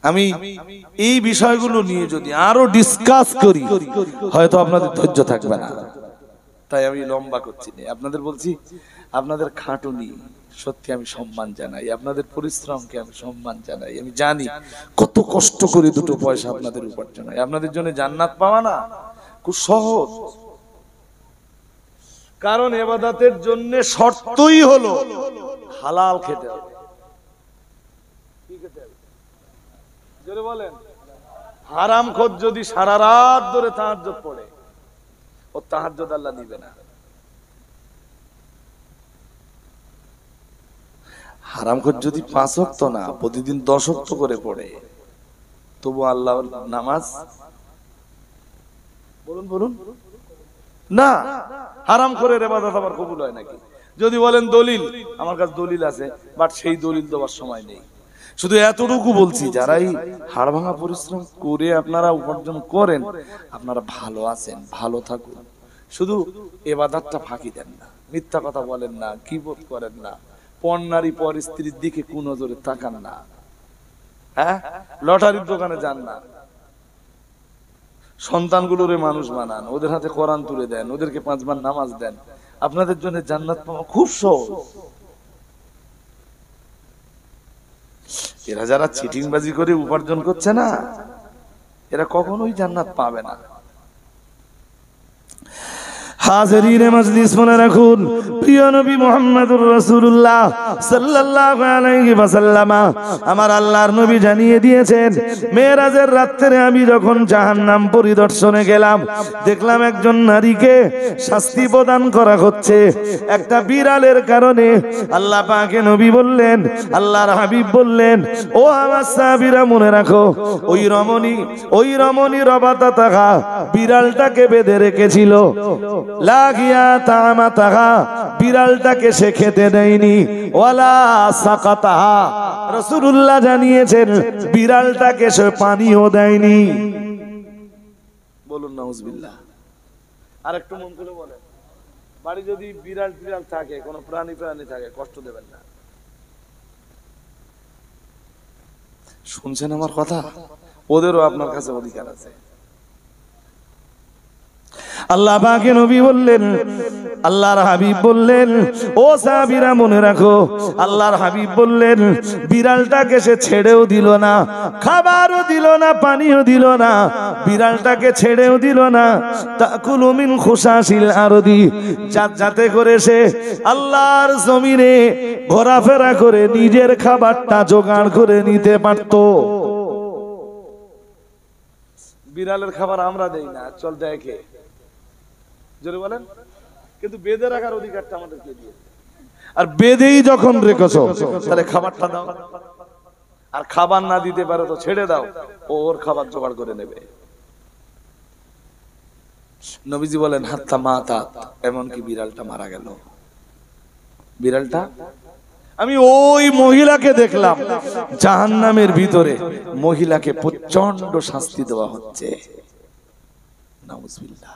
A: আমি এই বিষয়গুলো নিয়ে যদি আরো ডিসকাস করি হয়তো আপনাদের ধৈর্য থাকবে না, তাই আমি লম্বা করছি না। আপনাদের বলছি, আপনাদের খাটুনি সত্যি আমি সম্মান জানাই, আপনাদের পরিশ্রমকে আমি সম্মান জানাই। আমি জানি কত কষ্ট করে দুটো পয়সা আপনাদের উপার্জন হয়। আপনাদের জন্য জান্নাত পাওয়া না খুব সহজ, কারণ ইবাদতের জন্য শর্তই হলো হালাল খেতে হবে। কি খেতে হবে? জোরে বলেন। হারামখোর যদি সারা রাত ধরে তাহাজ্জুদ পড়ে, ও তাহাজ্জুদ আল্লাহ দিবে না। হারামখোর যদি 5 ওয়াক্ত না প্রতিদিন 10 ওয়াক্ত করে পড়ে, তবু আল্লাহর নামাজ বলুন না। হারামখোরের ইবাদত আবার কবুল হয় নাকি? যদি বলেন দলিল, আমার কাছে দলিল আছে, বাট সেই দলিল দেওয়ার সময় নেই। শুধু এতটুকু বলছি, যারাই হাড় ভাঙা পরিশ্রম করে আপনারা উপার্জন করেন, আপনারা ভালো আছেন, ভালো থাকুন। শুধু ইবাদতটা ফাঁকি দেন না, মিথ্যা কথা বলেন না, কিবত করেন না, পর নারী পর স্ত্রীর দিকে কুনজরে তাকান না, হ্যাঁ, লটারির দোকানে যান না, সন্তানগুলোরে মানুষ বানান, ওদের হাতে কোরআন তুলে দেন, ওদেরকে 5 বার নামাজ দেন। আপনাদের জন্য জান্নাত পাওয়া খুব সহজ। এরা যারা চিটিংবাজি করে উপার্জন করছে না, এরা কখনোই জান্নাত পাবে না। হাজিরিনে মজলিস, মনে রাখুন, প্রিয় নবী মুহাম্মদুর রাসূলুল্লাহ সাল্লাল্লাহু আলাইহি ওয়াসাল্লাম, আমার আল্লাহর নবী জানিয়ে দিয়েছেন, মেরাজের রাতে আমি যখন জাহান্নাম পরিদর্শনে গেলাম, দেখলাম একজন নারীকে শাস্তি প্রদান করা হচ্ছে একটা বিড়ালের কারণে। আল্লাহ পাকে নবী বললেন, আল্লাহর হাবিব বললেন, ও আমার সাহাবীরা মনে রাখো, ওই রমণী রবাতা তাহা বিড়ালটাকে বেঁধে রেখেছিল, লাগিয়া তামাতাহা বিড়ালটাকে সে খেতে দেয়নি, ওয়ালা সাকাতাহা রাসূলুল্লাহ জানিয়েছেন বিড়ালটাকে সে পানিও দেয়নি। বলুন নাউজুবিল্লাহ। আরেকটু মন করে বলেন, বাড়ি যদি বিড়াল থাকে, কোনো প্রাণী থাকে, কষ্ট দেবেন না। শুনছেন আমার কথা? ওদেরও আপনার কাছে অধিকার আছে। আল্লাহ পাকে নবী বললেন, আল্লাহর হাবিব বললেন, ও সাহাবীরা মনে রাখো, আল্লাহর হাবিব বললেন বিড়ালটাকে সে ছেড়েও দিল না, খাবারও দিল না, পানিও দিল না, বিড়ালটাকে ছেড়েও দিল না। তাকুলু মিন খুশাশিল আরদি, যাতে করে সে আল্লাহর জমিনে ঘোরাফেরা করে নিজের খাবারটা জোগাড় করে নিতে পারত। বিড়ালের খাবার আমরা দেই না, চল দেখে, জোরে বলেন। কিন্তু বেঁধে রাখার অধিকারটা আমাদেরকে দিয়েছে, আর বেঁধেই যখন রেখেছো তাহলে খাবারটা দাও, আর খাবার না দিতে পারো তো ছেড়ে দাও, ওর খাবার জোগাড় করে নেবে। নবীজি বলেন হাত্তা মাতা, এমনকি বিড়ালটা মারা গেল। বিড়ালটা, আমি ওই মহিলাকে দেখলাম জাহান্নামের ভিতরে, মহিলাকে প্রচন্ড শাস্তি দেওয়া হচ্ছে। নাউজুবিল্লাহ।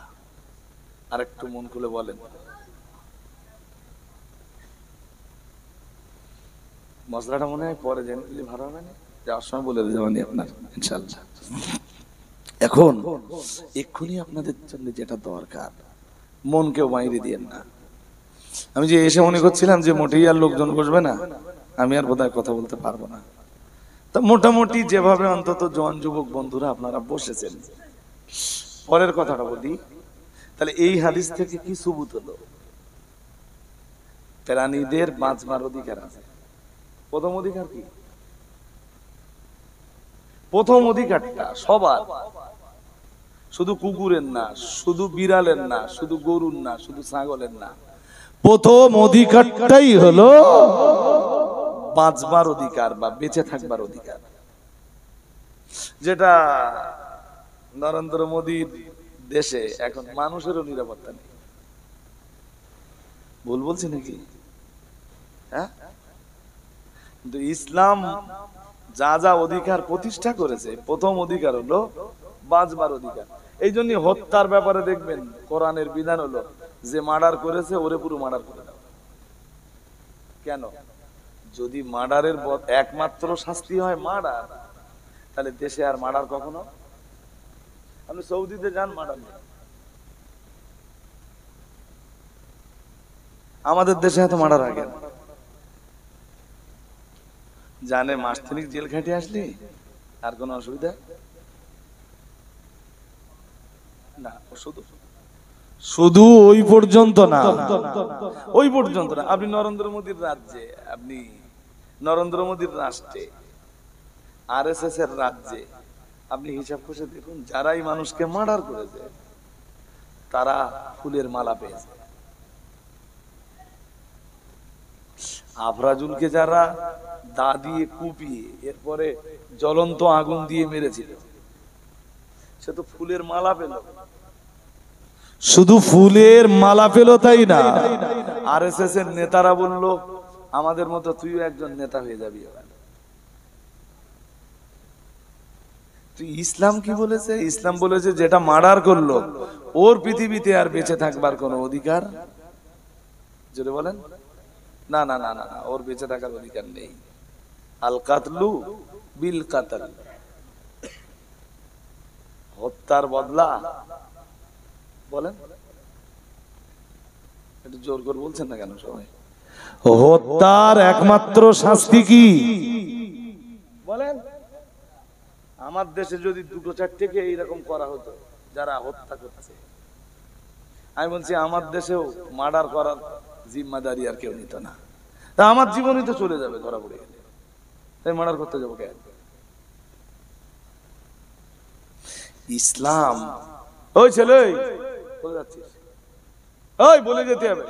A: আরেকটু মন খুলে বলেন, মশলাটা মনে হয় পরে জেনে নিলে ভালো হবে না, যাওয়ার সময় বলে দেবেন আপনার ইনশাআল্লাহ। এখন এক্ষুনি আপনাদের জন্য যেটা দরকার, মনকেও বাইরে দিয়েন না। আমি যে এসে মনে করছিলাম যে মোটেই আর লোকজন বসবে না, আমি আর বোধহয় কথা বলতে পারবো না। তা মোটামুটি যেভাবে অন্তত জোয়ান যুবক বন্ধুরা আপনারা বসেছেন, পরের কথাটা বলি। তাহলে এই হাদিস থেকে কি সুবুত হলো? প্রাণীদের বাঁচবার অধিকার আছে। প্রথম অধিকার কি? প্রথম অধিকারটা সবার, শুধু কুকুরের না, শুধু বিড়ালের না, শুধু গরুর না, শুধু ছাগলের না, প্রথম অধিকারটাই হলো বাঁচবার অধিকার বা বেঁচে থাকবার অধিকার। যেটা নরেন্দ্র মোদীর দেশে এখন মানুষেরও নিরাপত্তা নেই। ভুল বলছি নাকি? হ্যাঁ, কিন্তু ইসলাম যা যা অধিকার প্রতিষ্ঠা করেছে, প্রথম অধিকার হলো বাঁচবার অধিকার। এই জন্য হত্যার ব্যাপারে দেখবেন কোরআনের বিধান হলো যে মার্ডার করেছে ওরে পুরো মার্ডার করে দাও। কেন? যদি মার্ডারের একমাত্র শাস্তি হয় মার্ডার, তাহলে দেশে আর মার্ডার কখনো, আপনি সৌদিতে যান মার্ডার নেই, আমাদের দেশে এত মার্ডার আগে জানে মাস 3 জেল খেটে আসলি আর কোনো অসুবিধা না। শুধু ওই পর্যন্ত না, ওই পর্যন্ত না। আপনি নরেন্দ্র মোদীর রাজ্যে, আপনি নরেন্দ্র মোদীর রাষ্ট্রে আরএসএস এর রাজ্যে আপনি হিসাব করে দেখুন, যারাই মানুষকে মার্ডার করেছে তারা ফুলের মালা পেয়েছে। আফরাজুলকে যারা দা দিয়ে কুপিয়ে এরপরে জ্বলন্ত আগুন দিয়ে মেরেছিল, সে তো ফুলের মালা পেল।
B: শুধু ফুলের মালা পেল তাই না,
A: আরএসএস এর নেতারা বলল আমাদের মতো তুইও একজন নেতা হয়ে যাবি। তুই ইসলাম কি বলেছে? ইসলাম বলেছে যেটা মার্ডার করলো ওর পৃথিবীতে আর বেঁচে থাকবার কোনো অধিকার, যদি বলেন না না না না না, ওর বেঁচে থাকার অধিকার নেই। আল কাতলু বিল কাতল, হত্যার বদলা। বলেন, একটু জোর করে বলছেন না কেন সবাই?
B: হত্যার একমাত্র শাস্তি কি
A: বলেন? আমার দেশে যদি দুটো চারটেকে এইরকম করা হতো যারা হত্যা করছে, আমি বলছি আমার দেশেও মার্ডার করার জিম্মাদারি আর কেউ নিত না। তা আমার জীবনই তো চলে যাবে ধরা পড়ে গেলে, তাই মার্ডার করতে যাবো কেন? ইসলাম। ওই ছেলে কোথায় যাচ্ছিস? ওই বলে যেতে হবে।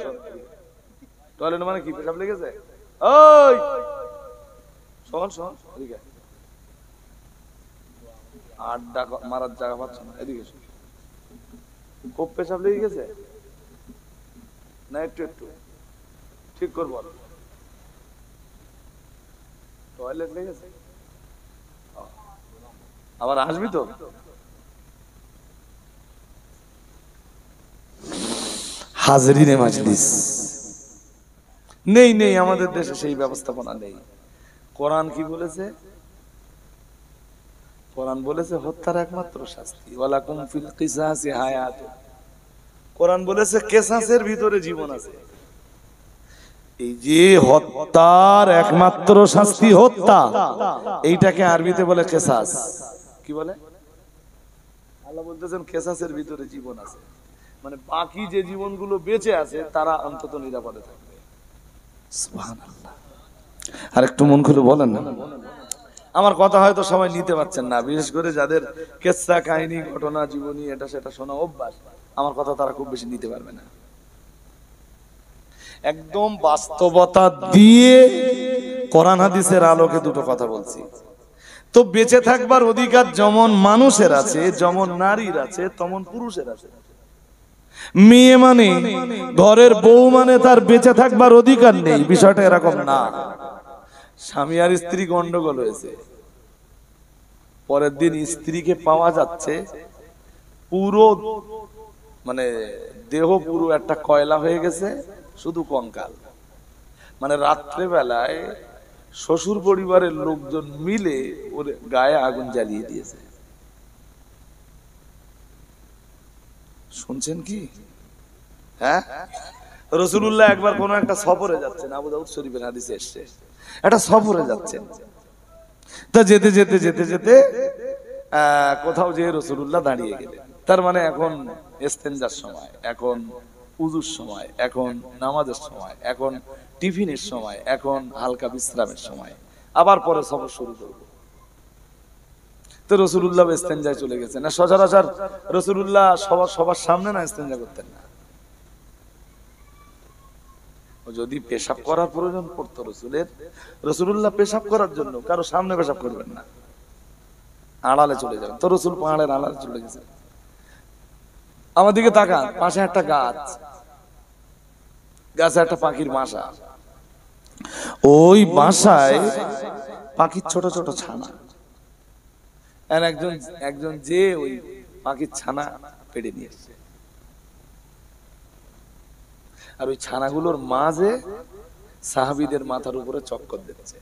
A: টয়লেট মানে কি, পেশাব লেগেছে? ওই শোন শোন, এদিকে আড্ডা মারার জায়গা পাচ্ছ না, এদিকে খুব পেশাব লেগে গেছে না? একটু একটু ঠিক করবো। টয়লেট লেগেছে, আবার আসবি তো?
B: হাজরিনে মাজলিস
A: নেই নেই, আমাদের দেশে সেই ব্যবস্থাপনা নেই। কোরআন কি বলেছে? কোরআন বলেছে হত্যার একমাত্র শাস্তি, ওয়ালাকুম ফিল কিসাসি হায়াত। কোরআন বলেছে কিসাসের ভিতরে জীবন আছে।
B: এই যে হত্যার একমাত্র শাস্তি হত্যা,
A: এইটাকে আরবিতে বলে কিসাস। কি বলে? আল্লাহ বলতেছেন কিসাসের ভিতরে জীবন আছে, মানে বাকি যে জীবনগুলো বেঁচে আছে তারা অন্তত নিরাপদে থাকবে।
B: সুবহানাল্লাহ। আর একটু মন খুলে বলেন না।
A: আমার কথা হয়তো সবাই নিতে পারছেন না, বিশেষ করে যাদের কেসা কাহিনী ঘটনা জীবনী এটা সেটা শোনা অভ্যাস, আমার কথা তারা খুব বেশি নিতে পারবে না। একদম বাস্তবতা
B: দিয়ে কোরআন হাদিসের আলোকে দুটো কথা বলছি।
A: তো বেঁচে থাকবার অধিকার যেমন মানুষের আছে, যেমন নারীর আছে, তেমন পুরুষের আছে।
B: মেয়ে মানে ঘরের বউ মানে তার বেঁচে থাকবার অধিকার নেই, বিষয়টা এরকম না।
A: স্বামী আর স্ত্রী গন্ডগোল হয়েছে, পরের দিন স্ত্রীকে পাওয়া যাচ্ছে পুরো মানে দেহ পুরো একটা কয়লা হয়ে গেছে, শুধু কঙ্কাল। মানে রাত্রে বেলায় শ্বশুর পরিবারের লোকজন মিলে ওর গায়ে আগুন জ্বালিয়ে দিয়েছে। শুনছেন কি? হ্যাঁ, রাসূলুল্লাহ একবার কোন একটা সফরে যাচ্ছেন, আবু দাউদ শরীফের হাদিসে এসেছে, একটা সফরে যাচ্ছেন। তা যেতে যেতে যেতে যেতে কোথাও যে রাসূলুল্লাহ দাঁড়িয়ে গেলেন। তার মানে এখন ইস্তেনজার সময়, এখন উযুর সময়, এখন নামাজের সময়, এখন টিফিনের সময়, এখন হালকা বিশ্রামের সময়, আবার পরে সফর শুরু করব। তো রাসূলুল্লাহ ইস্তেনজায় চলে গেছেন। না সচরাচর রাসূলুল্লাহ সবার সামনে না ইস্তেনজা করতেন না। যদি পেশাব করার প্রয়োজন পড়তো রাসূলুল্লাহ পেশাব করার জন্য কারো সামনে পেশাব করবেন না, আড়ালে চলে যাবেন। তো রাসূল পাহাড়ের আড়ালে চলে গেছেন। আমার দিকে তাকান, পাশে একটা গাছ, গাছে একটা পাখির বাসা,
B: ওই বাসায়
A: পাখির ছোট ছোট ছানা। একজন যে ওই পাখির ছানা পেড়ে নিয়ে এসছে, আর ওই ছানাগুলোর মাঝে সাহাবীদের মাথার উপরে চক্কর দিচ্ছে।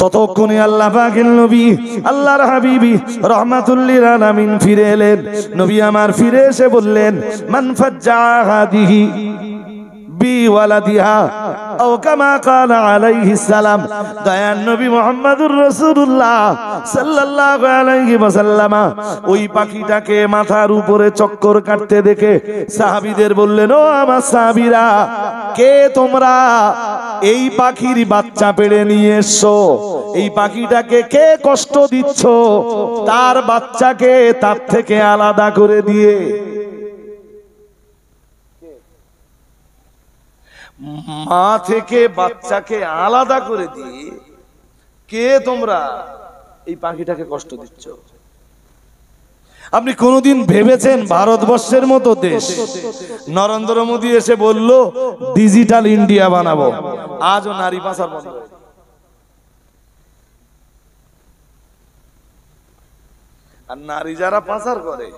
B: ততক্ষণে আল্লাহ পাকের নবী আল্লাহর হাবিবি রাহমাতুল লিল আলামিন ফিরে এলেন। নবী আমার ফিরে এসে বললেন, মান ফাজ্জা হাদিহি বিওয়ালাদিহা আও কামা ক্বালা আলাইহিস সালাম। দয়ার নবী মুহাম্মদুর রাসূলুল্লাহ সাল্লাল্লাহু আলাইহি ওয়াসাল্লাম ওই পাখিটাকে মাথার উপরে চক্কর কাটতে দেখে সাহাবীদের বললেন, ও আমার সাহাবীরা, কে তোমরা এই পাখির বাচ্চা পেড়ে নিয়ে এসছো, এই পাখিটাকে কে কষ্ট দিচ্ছ, তার বাচ্চাকে তার থেকে আলাদা করে দিয়ে।
A: মা থেকে বাচ্চাকে আলাদা করে দিয়ে কে তোমরা এই পাখিটাকে কষ্ট দিচ্ছ?
B: আপনি কোনোদিন ভেবেছেন ভারতবর্ষের মতো দেশ, নরেন্দ্র মোদী এসে বলল ডিজিটাল ইন্ডিয়া বানাবো,
A: আজও নারী পাচার বন্ধ হয়নি। আর নারী যারা পাচার করে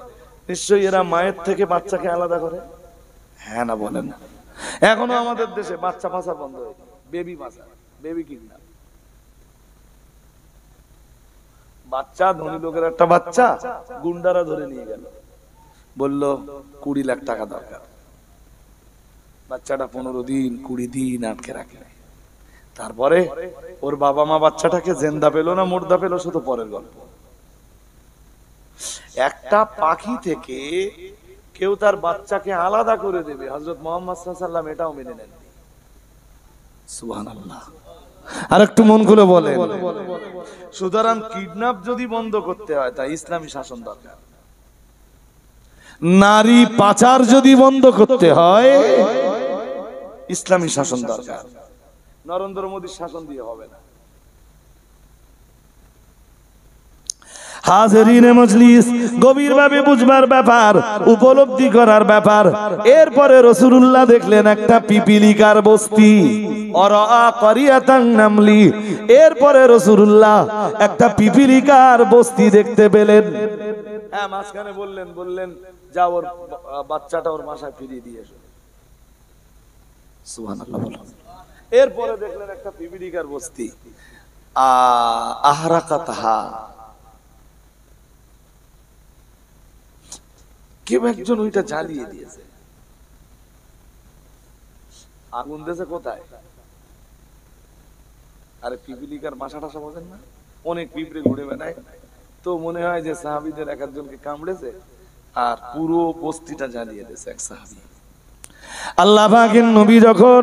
A: নিশ্চয়ই এরা মায়ের থেকে বাচ্চাকে আলাদা করে? হ্যাঁ না বলেন? এখনো আমাদের দেশে বাচ্চা পাচার বন্ধ হয়নি, বেবি পাচার, বেবি কিডন্যাপ। বাচ্চা, ধনী লোকের একটা বাচ্চা গুন্ডারা ধরে নিয়ে গেল, বলল 20 লাখ টাকা দরকার। বাচ্চাটা 15 দিন 20 দিন আটকে রাখে। তারপরে ওর বাবা মা বাচ্চাটাকে জিন্দা পেলো না মুর্দা পেলো, শুধু পরের গল্প। একটা পাখি থেকে কেউ তার বাচ্চাকে আলাদা করে দেবে, হযরত মুহাম্মদ সাল্লাল্লাহু আলাইহি ওয়াসাল্লাম এটাও মেনে নেননি। সুবহানাল্লাহ।
B: আর একটু মন খুলে বলেন।
A: সুতরাং কিডন্যাপ যদি বন্ধ করতে হয় তা ইসলামী শাসন দরকার।
B: নারী পাচার যদি বন্ধ করতে হয়
A: ইসলামী শাসন দরকার। নরেন্দ্র মোদীর শাসন দিয়ে হবে না।
B: হাজিরিনে মজলিস, গভীরভাবে বুঝবার ব্যাপার, উপলব্ধি করার ব্যাপার। এরপরে রাসূলুল্লাহ দেখলেন একটা পিপিলিকার বস্তি, অরা কারিয়াতান নামলি। এরপরে রাসূলুল্লাহ একটা পিপিলিকার বস্তি দেখতে পেলেন।
A: হ্যাঁ, মাঝখানে বললেন যাও ওর বাচ্চাটা ওর বাসায় ফিরিয়ে দিয়ে এসো। সুবহানাল্লাহ বলো। এরপরে দেখলেন একটা পিপিলিকার বস্তি, আহরাকাতহা, কেউ একজন ওইটা জ্বালিয়ে দিয়েছে। আগুন দিয়েছে কোথায়? আরে পিপিলিকার বাসা টাসা বোঝেন না, অনেক পিঁপড়ে ঘুরে বেড়ায়, তো মনে হয় যে সাহাবীদের এক একজনকে কামড়েছে আর পুরো বস্তিটা জ্বালিয়ে দিয়েছে এক সাহাবী।
B: আল্লাহ পাকের নবী যখন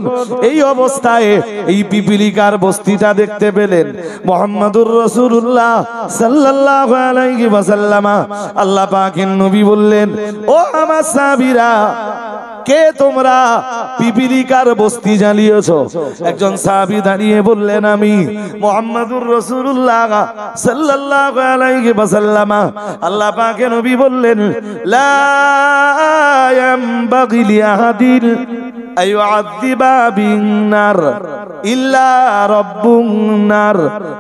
B: এই অবস্থায় এই পিপিলিকার বস্তিটা দেখতে পেলেন, মুহাম্মাদুর রাসূলুল্লাহ সাল্লাল্লাহু আলাইহি ওয়াসাল্লাম, আল্লাহ পাকের নবী বললেন, ও আমার সাহাবীরা, কে তোমরা পিপিলিকার বস্তি জ্বালিয়েছো? একজন সাহাবী দাঁড়িয়ে বললেন, আমি। মুহাম্মাদুর রাসূলুল্লাহ সাল্লাল্লাহু আলাইহি ওয়াসাল্লাম, আল্লাহ পাকের নবী বললেন, লা ইয়ামবাগি লিআহাদিন আইয়ুআযযিবা বিন-নার ইল্লা রাব্বুন নার,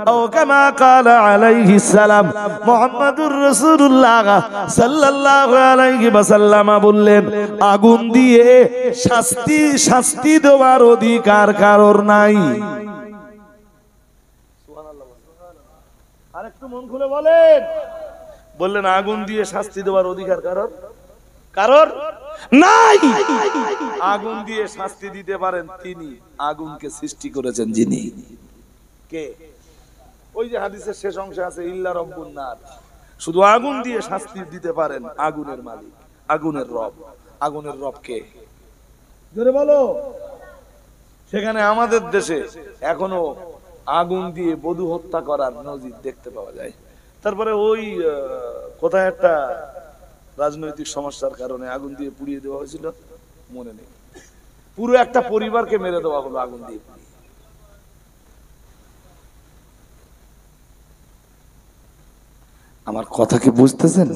B: আও কামা ক্বালা আলাইহিস সালাম। মুহাম্মাদুর রাসূলুল্লাহ সাল্লাল্লাহু আলাইহি ওয়াসাল্লাম বললেন, আগুন দিয়ে শাস্তি দেওয়ার অধিকার কারোর নাই।
A: আর একটু মন খুলে বলেন। বললেন আগুন দিয়ে শাস্তি দেওয়ার অধিকার কারোর নাই। আগুন দিয়ে শাস্তি দিতে পারেন তিনি, আগুনকে সৃষ্টি করেছেন যিনি। কে? ওই যে হাদিসের শেষ অংশে আছে ইল্লা রাব্বুন নার, শুধু আগুন দিয়ে শাস্তি দিতে পারেন আগুনের মালিক, আগুনের রব। আগুনের রব কে? জোরে বলো। সেখানে আমাদের দেশে এখনো আগুন দিয়ে বধূ হত্যা করার নজির দেখতে পাওয়া যায়। তারপরে ওই কোথায় একটা রাজনৈতিক সমস্যার কারণে আগুন দিয়ে পুড়িয়ে দেওয়া হয়েছিল, মনে নেই, পুরো একটা পরিবারকে মেরে দেওয়া হলো আগুন দিয়ে পুড়িয়ে। আমার কথা কি বুঝতেছেন?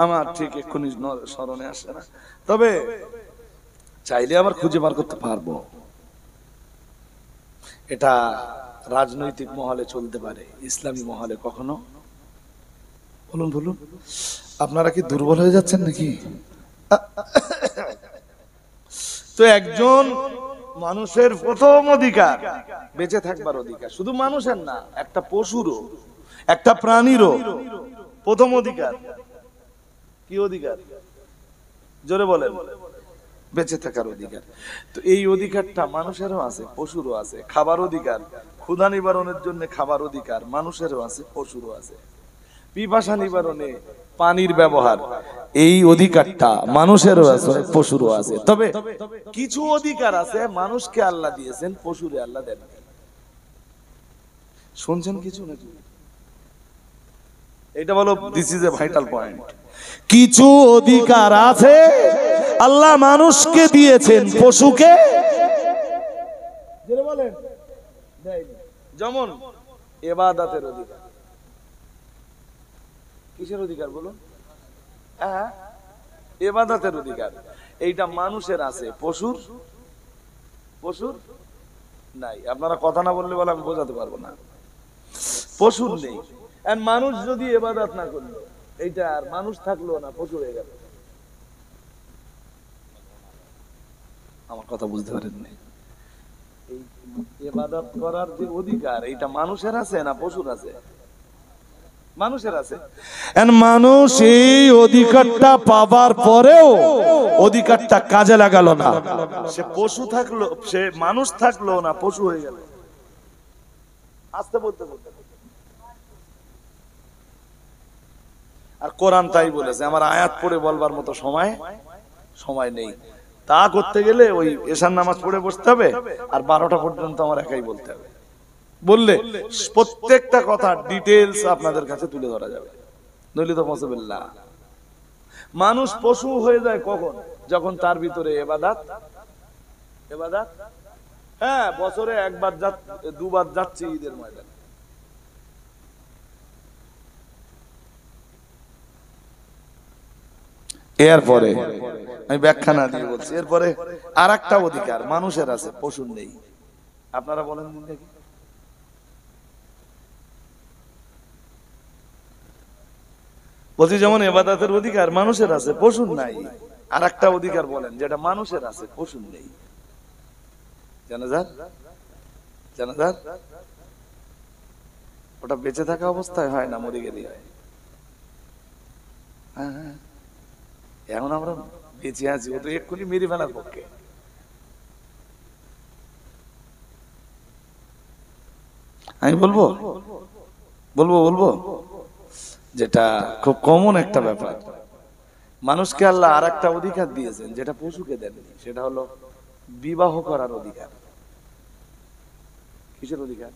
A: আমার ঠিক এক্ষুনি স্মরণে আসে না, তবে চাইলে আবার খুঁজে বার করতে পারবো। এটা রাজনৈতিক মহলে চলতে পারে, ইসলামী মহলে কখনো। বলুন আপনারা কি দুর্বল হয়ে যাচ্ছেন নাকি? তো একজন মানুষের প্রথম অধিকার বেঁচে থাকবার অধিকার, শুধু মানুষের না, একটা পশুরও, একটা প্রাণীরও প্রথম অধিকার কি অধিকার? জোরে বলেন। বেঁচে থাকার অধিকার। তো এই অধিকারটা মানুষেরও আছে, পশুরও আছে। খাবার অধিকার, ক্ষুধা নিবারণের জন্য খাবার অধিকার মানুষেরও আছে, পশুরও আছে। পিপাসা নিবারণে
B: পানির ব্যবহার, এই অধিকারটা মানুষেরও আছে, পশুরও আছে। তবে কিছু অধিকার আছে মানুষকে আল্লাহ দিয়েছেন, পশুরে আল্লাহ দেন। শুনছেন কিছু নাকি? এটা বলো, this is a vital point. কিছু অধিকার আছে আল্লাহ মানুষকে দিয়েছেন, পশুকে বলেন দেয়নি। যেমন ইবাদতের অধিকার। কিসের অধিকার বলুন? হ্যাঁ, ইবাদতের অধিকার। এইটা মানুষের আছে, পশুর নাই। আপনারা কথা না বললে বলে আমি বোঝাতে পারবো না। পশুর নেই। মানুষ যদি ইবাদত না করলো, এইটা আর মানুষ থাকলো না, পশু হয়ে গেল। আমার কথা বুঝতে পারেন না? এই ইবাদত করার যে অধিকার, এইটা মানুষের আছে না পশুর আছে? মানুষের আছে। মানুষ এই অধিকারটা পাবার পরেও অধিকারটা কাজে লাগালো না। সে পশু থাকলো, সে মানুষ থাকলো না, পশু হয়ে গেল। আসতে বলতে বলতে। আর কোরআন তাই বলেছে। আমার আয়াত পড়ে বলবার মতো সময় নেই। তা করতে গেলে ওই এশার নামাজ পড়ে বসতে হবে, আর 12টা পর্যন্ত আমার একাই বলতে হবে। বললে প্রত্যেকটা কথা ডিটেইলস আপনাদের কাছে তুলে ধরা যাবে, নইলে তো পসিবল না। মানুষ পশু হয়ে যায় কখন? যখন তার ভিতরে ইবাদত। হ্যাঁ, বছরে একবার দুবার যাচ্ছে ঈদের ময়দানে। এরপরে আমি ব্যাখ্যা না দিয়ে বলছি, এরপরে আর একটা অধিকার মানুষের আছে, পশুর নেই। আপনারা বলেন দেখি। বলছি যেমন ইবাদতের অধিকার মানুষের আছে, পশুর নাই। আর একটা অধিকার বলেন যেটা মানুষের আছে, পশুর নেই। জানাজার ওটা বেঁচে থাকা অবস্থায় হয় না, মরে গেলে হয়। হ্যাঁ, এখন আমরা বেঁচে আছি, ও তো এক্ষুনি মেরে ফেলার পক্ষে। আমি বলবো যেটা খুব কমন একটা ব্যাপার। মানুষকে আল্লাহ আর একটা অধিকার দিয়েছেন যেটা পশুকে দেননি, সেটা হলো বিবাহ করার অধিকার। কিসের অধিকার?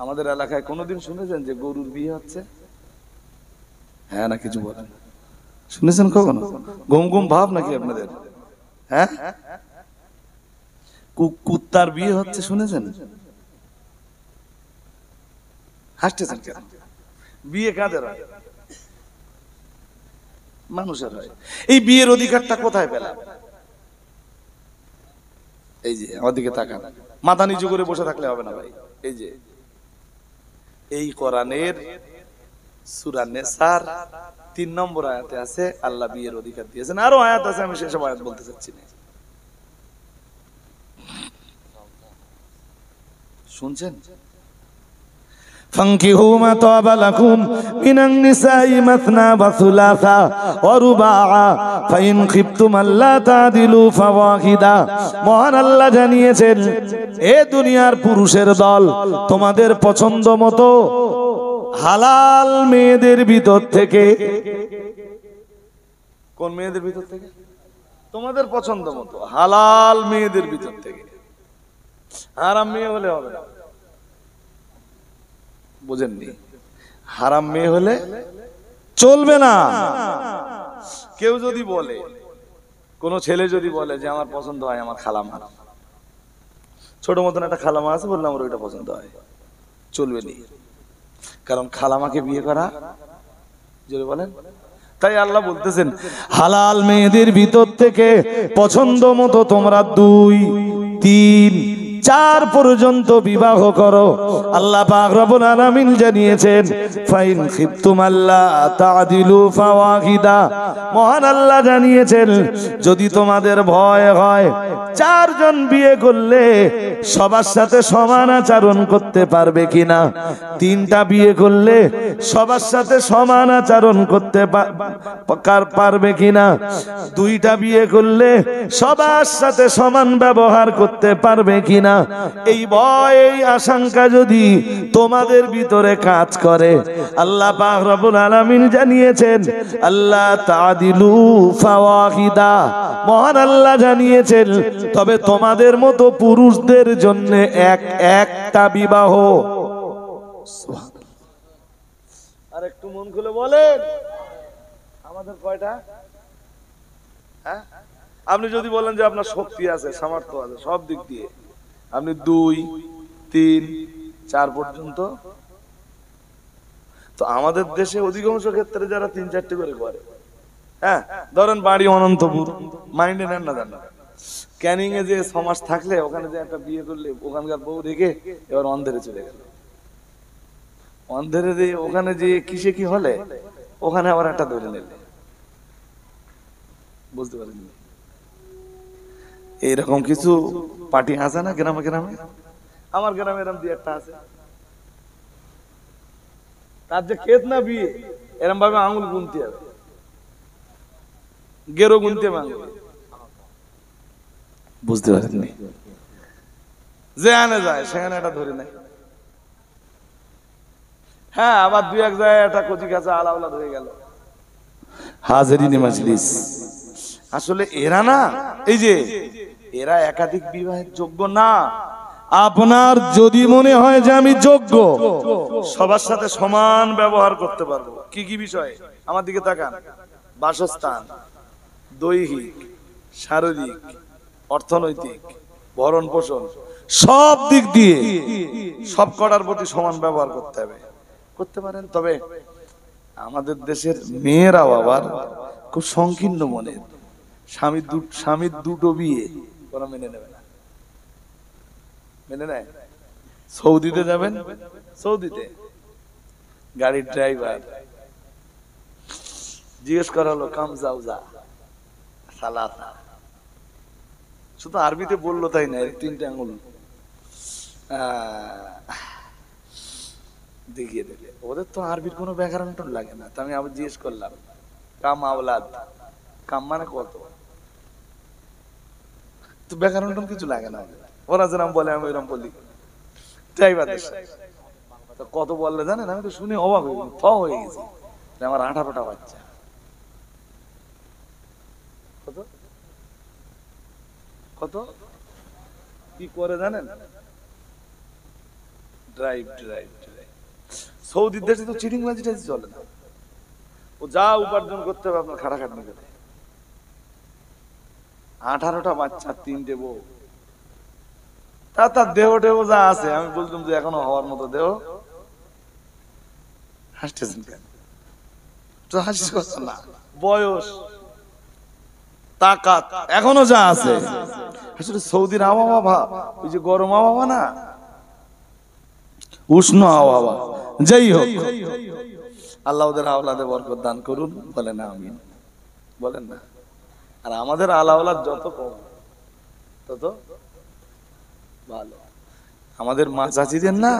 B: আমাদের এলাকায় কোনোদিন শুনেছেন যে গরুর বিয়ে হচ্ছে? হ্যাঁ না, কিছু বলেন। শুনেছেন কখনো? ঘুম ভাব নাকি আপনাদের? হ্যাঁ, কুত্তার বিয়ে হচ্ছে শুনেছেন? হাসতেছেন কেন? বিয়ে কাদের হয়? মানুষের হয়। এই বিয়ের অধিকারটা কোথায় পেলাম? এই যে আমার দিকে তাকান, মাথা নিচু করে বসে থাকলে হবে না ভাই। এই যে এই কোরআনের সূরা নিসার 3 নম্বর আয়াতে আছে আল্লাহ বিয়ের অধিকার দিয়েছেন। আরো আয়াত আছে, আমি সেসব আয়াত বলতে চাচ্ছি না। শুনছেন? فانكحوا ما طاب لكم من النساء مثنى وثلاثا ورباعا فإن خفتم ألا تعدلوا فواحدا। মহান আল্লাহ জানিয়েছেন, এ দুনিয়ার পুরুষের দল, তোমাদের পছন্দ মতো হালাল মেয়েদের ভিতর থেকে। কোন মেয়েদের ভিতর থেকে? তোমাদের পছন্দ মতো হালাল মেয়েদের ভিতর থেকে। হারাম মেয়ে হলে হবে না, বুঝেননি? হারাম মেয়ে হলে চলবে না। কেউ যদি বলে, কোন ছেলে যদি বলে যে আমার পছন্দ হয় আমার খালামা, ছোট মতন একটা খালামা আছে, বললাম আমার ওইটা পছন্দ হয়, চলবে না। কারণ খালামাকে বিয়ে করা, যদি বলেন, তাই আল্লাহ বলতেছেন হালাল মেয়েদের ভিতর থেকে পছন্দ মতো তোমরা 2, 3, 4 পর্যন্ত বিবাহ করো। আল্লাহ পাক রব্বুল আলামিন জানিয়েছেন ফাইন খিফতুম আল্লা তা'দিলু ফাওয়াহিদা। মহান আল্লাহ জানিয়েছেন যদি তোমাদের ভয় হয় চারজন বিয়ে করলে সবার সাথে সমান আচরণ করতে পারবে কিনা? তিনটা বিয়ে করলে সবার সাথে সমান আচরণ করতে পারবে কিনা? দুইটা বিয়ে করলে সবার সাথে সমান ব্যবহার করতে পারবে কিনা? এই ভয়, এই আশঙ্কা যদি তোমাদের ভিতরে কাজ করে, আল্লাহ পাক রব্বুল আলামিন জানিয়েছেন আল্লাহ তাদিলু ফাওয়াহিদা, মহান আল্লাহ জানিয়েছেন তবে তোমাদের মতো পুরুষদের জন্য একটা বিবাহ।
A: আর একটু মন খুলে বলেন আমাদের কয়টা? হ্যাঁ, আপনি যদি বলেন যে আপনার শক্তি আছে, সামর্থ্য আছে সব দিক দিয়ে, আপনি 2, 3, 4 পর্যন্ত। তো আমাদের দেশে অধিকাংশ ক্ষেত্রে যারা 3-4টি করে করে, হ্যাঁ ধরেন বাড়ি অনন্তপুর, মাইন্ডে নেন না, জানেন ক্যানিং এ যে 6 মাস থাকলে ওখানে যে একটা বিয়ে করলে ওখানকার বউ রেখে এবার অন্ধেরে চলে গেল। অন্ধেরে যে ওখানে যে কিসে কি হলে ওখানে আবার একটা ধরে নিলে, বুঝতে পারেন? এইরকম কিছু পার্টি আছে না গ্রামে গ্রামে? আমার গ্রামে এরকম 2-1টা আছে। তার যে ক্ষেত না বিয়ে, এরকম ভাবে আঙুল গুনতে হবে, গেরো গুনতে হবে আঙুল, বুঝতে পারেননি? যেখানে যায় সেখানে একটা ধরে নেয়। হ্যাঁ, আবার 2-1 জায়গায় একটা কচি কাঁচা আলাউলা ধরে গেল।
B: হাজিরিনে মাজলিস,
A: আসলে এরা না, এই যে এরা একাধিক বিবাহের যোগ্য না।
B: আপনার যদি মনে হয় যে আমি যোগ্য,
A: সবার সাথে সমান ব্যবহার করতে পারবো, কি কি বিষয়ে? আমার দিকে তাকান। বাসস্থান, দৈহিক, শারীরিক, অর্থনৈতিক, ভরণ পোষণ,
B: সব দিক দিয়ে
A: সব কটার প্রতি সমান ব্যবহার করতে হবে। করতে পারেন। তবে আমাদের দেশের মেয়েরাও আবার খুব সংকীর্ণ মনের, স্বামীর দুটো বিয়ে ওরা মেনে নেবে না। মেনে নেয়? সৌদিতে যাবেন, সৌদিতে গাড়ির ড্রাইভার জিজ্ঞেস করা হলো কাম জাউজা সালাসা, শুধু আরবিতে বললো তাই না, 3টে আঙুল দেখিয়ে দিলে। ওদের তো আরবির কোনো ব্যাকরণ লাগে না। তো আমি আবার জিজ্ঞেস করলাম কাম আওলাদ, কাম মানে কত? তো ব্যাকরণ কিছু লাগে না, ওরা যেরকম বলে আমি ওইরকম বলি। ড্রাইভারদের তো কত বললে জানেন? আমি তো শুনে অবাক হয়ে গেছি। আমার 18টা বাচ্চা। কত কত কি করে জানেন? Drive drive drive. সৌদি দেশে তো চিটিং বাজি টাজি চলে না। ও যা উপার্জন করতে হবে আপনার খাটাখাটনি করে। 18টা বাচ্চা, 3টে বউ, তার দেহ টেহ যা আছে, আমি বলতাম যে এখনো হওয়ার মতো দেহ। হাসতেছেন কেন? তো হাসিস কথা না, বয়স, তাকাত
B: এখনো যা আছে।
A: আসলে সৌদির আবহাওয়া, ওই যে গরম আবহাওয়া না,
B: উষ্ণ আবহাওয়া, যাই হোক
A: আল্লাহ ওদের আওলাদে বরকত দান করুন, বলেন আমিন, বলেন না? আর আমাদের আলাওলাদ যত কম তত ভালো। আমাদের মা চাচিদের না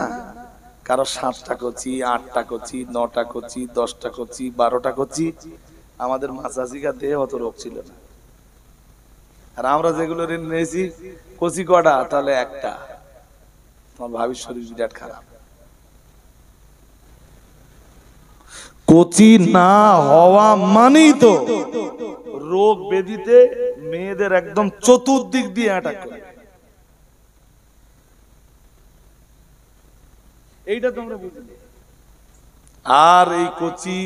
A: কারো 7টা কচি, 8টা কচি, 9টা কচি, 10টা কচি, 12টা কচি। আমাদের মা চাচিকা দেহে অত রোগ ছিল না। আর আমরা যেগুলো নিয়েছি কচি কটা, তাহলে একটা। তোমার ভাবির শরীর বিরাট খারাপ।
B: কচি না হওয়া মানেই তো
A: রোগ ব্যাধিতে মেয়েদের একদম চতুর্দিক দিয়ে অ্যাটাক করে। এইটা তোমরা বুঝলে। আর এই কচি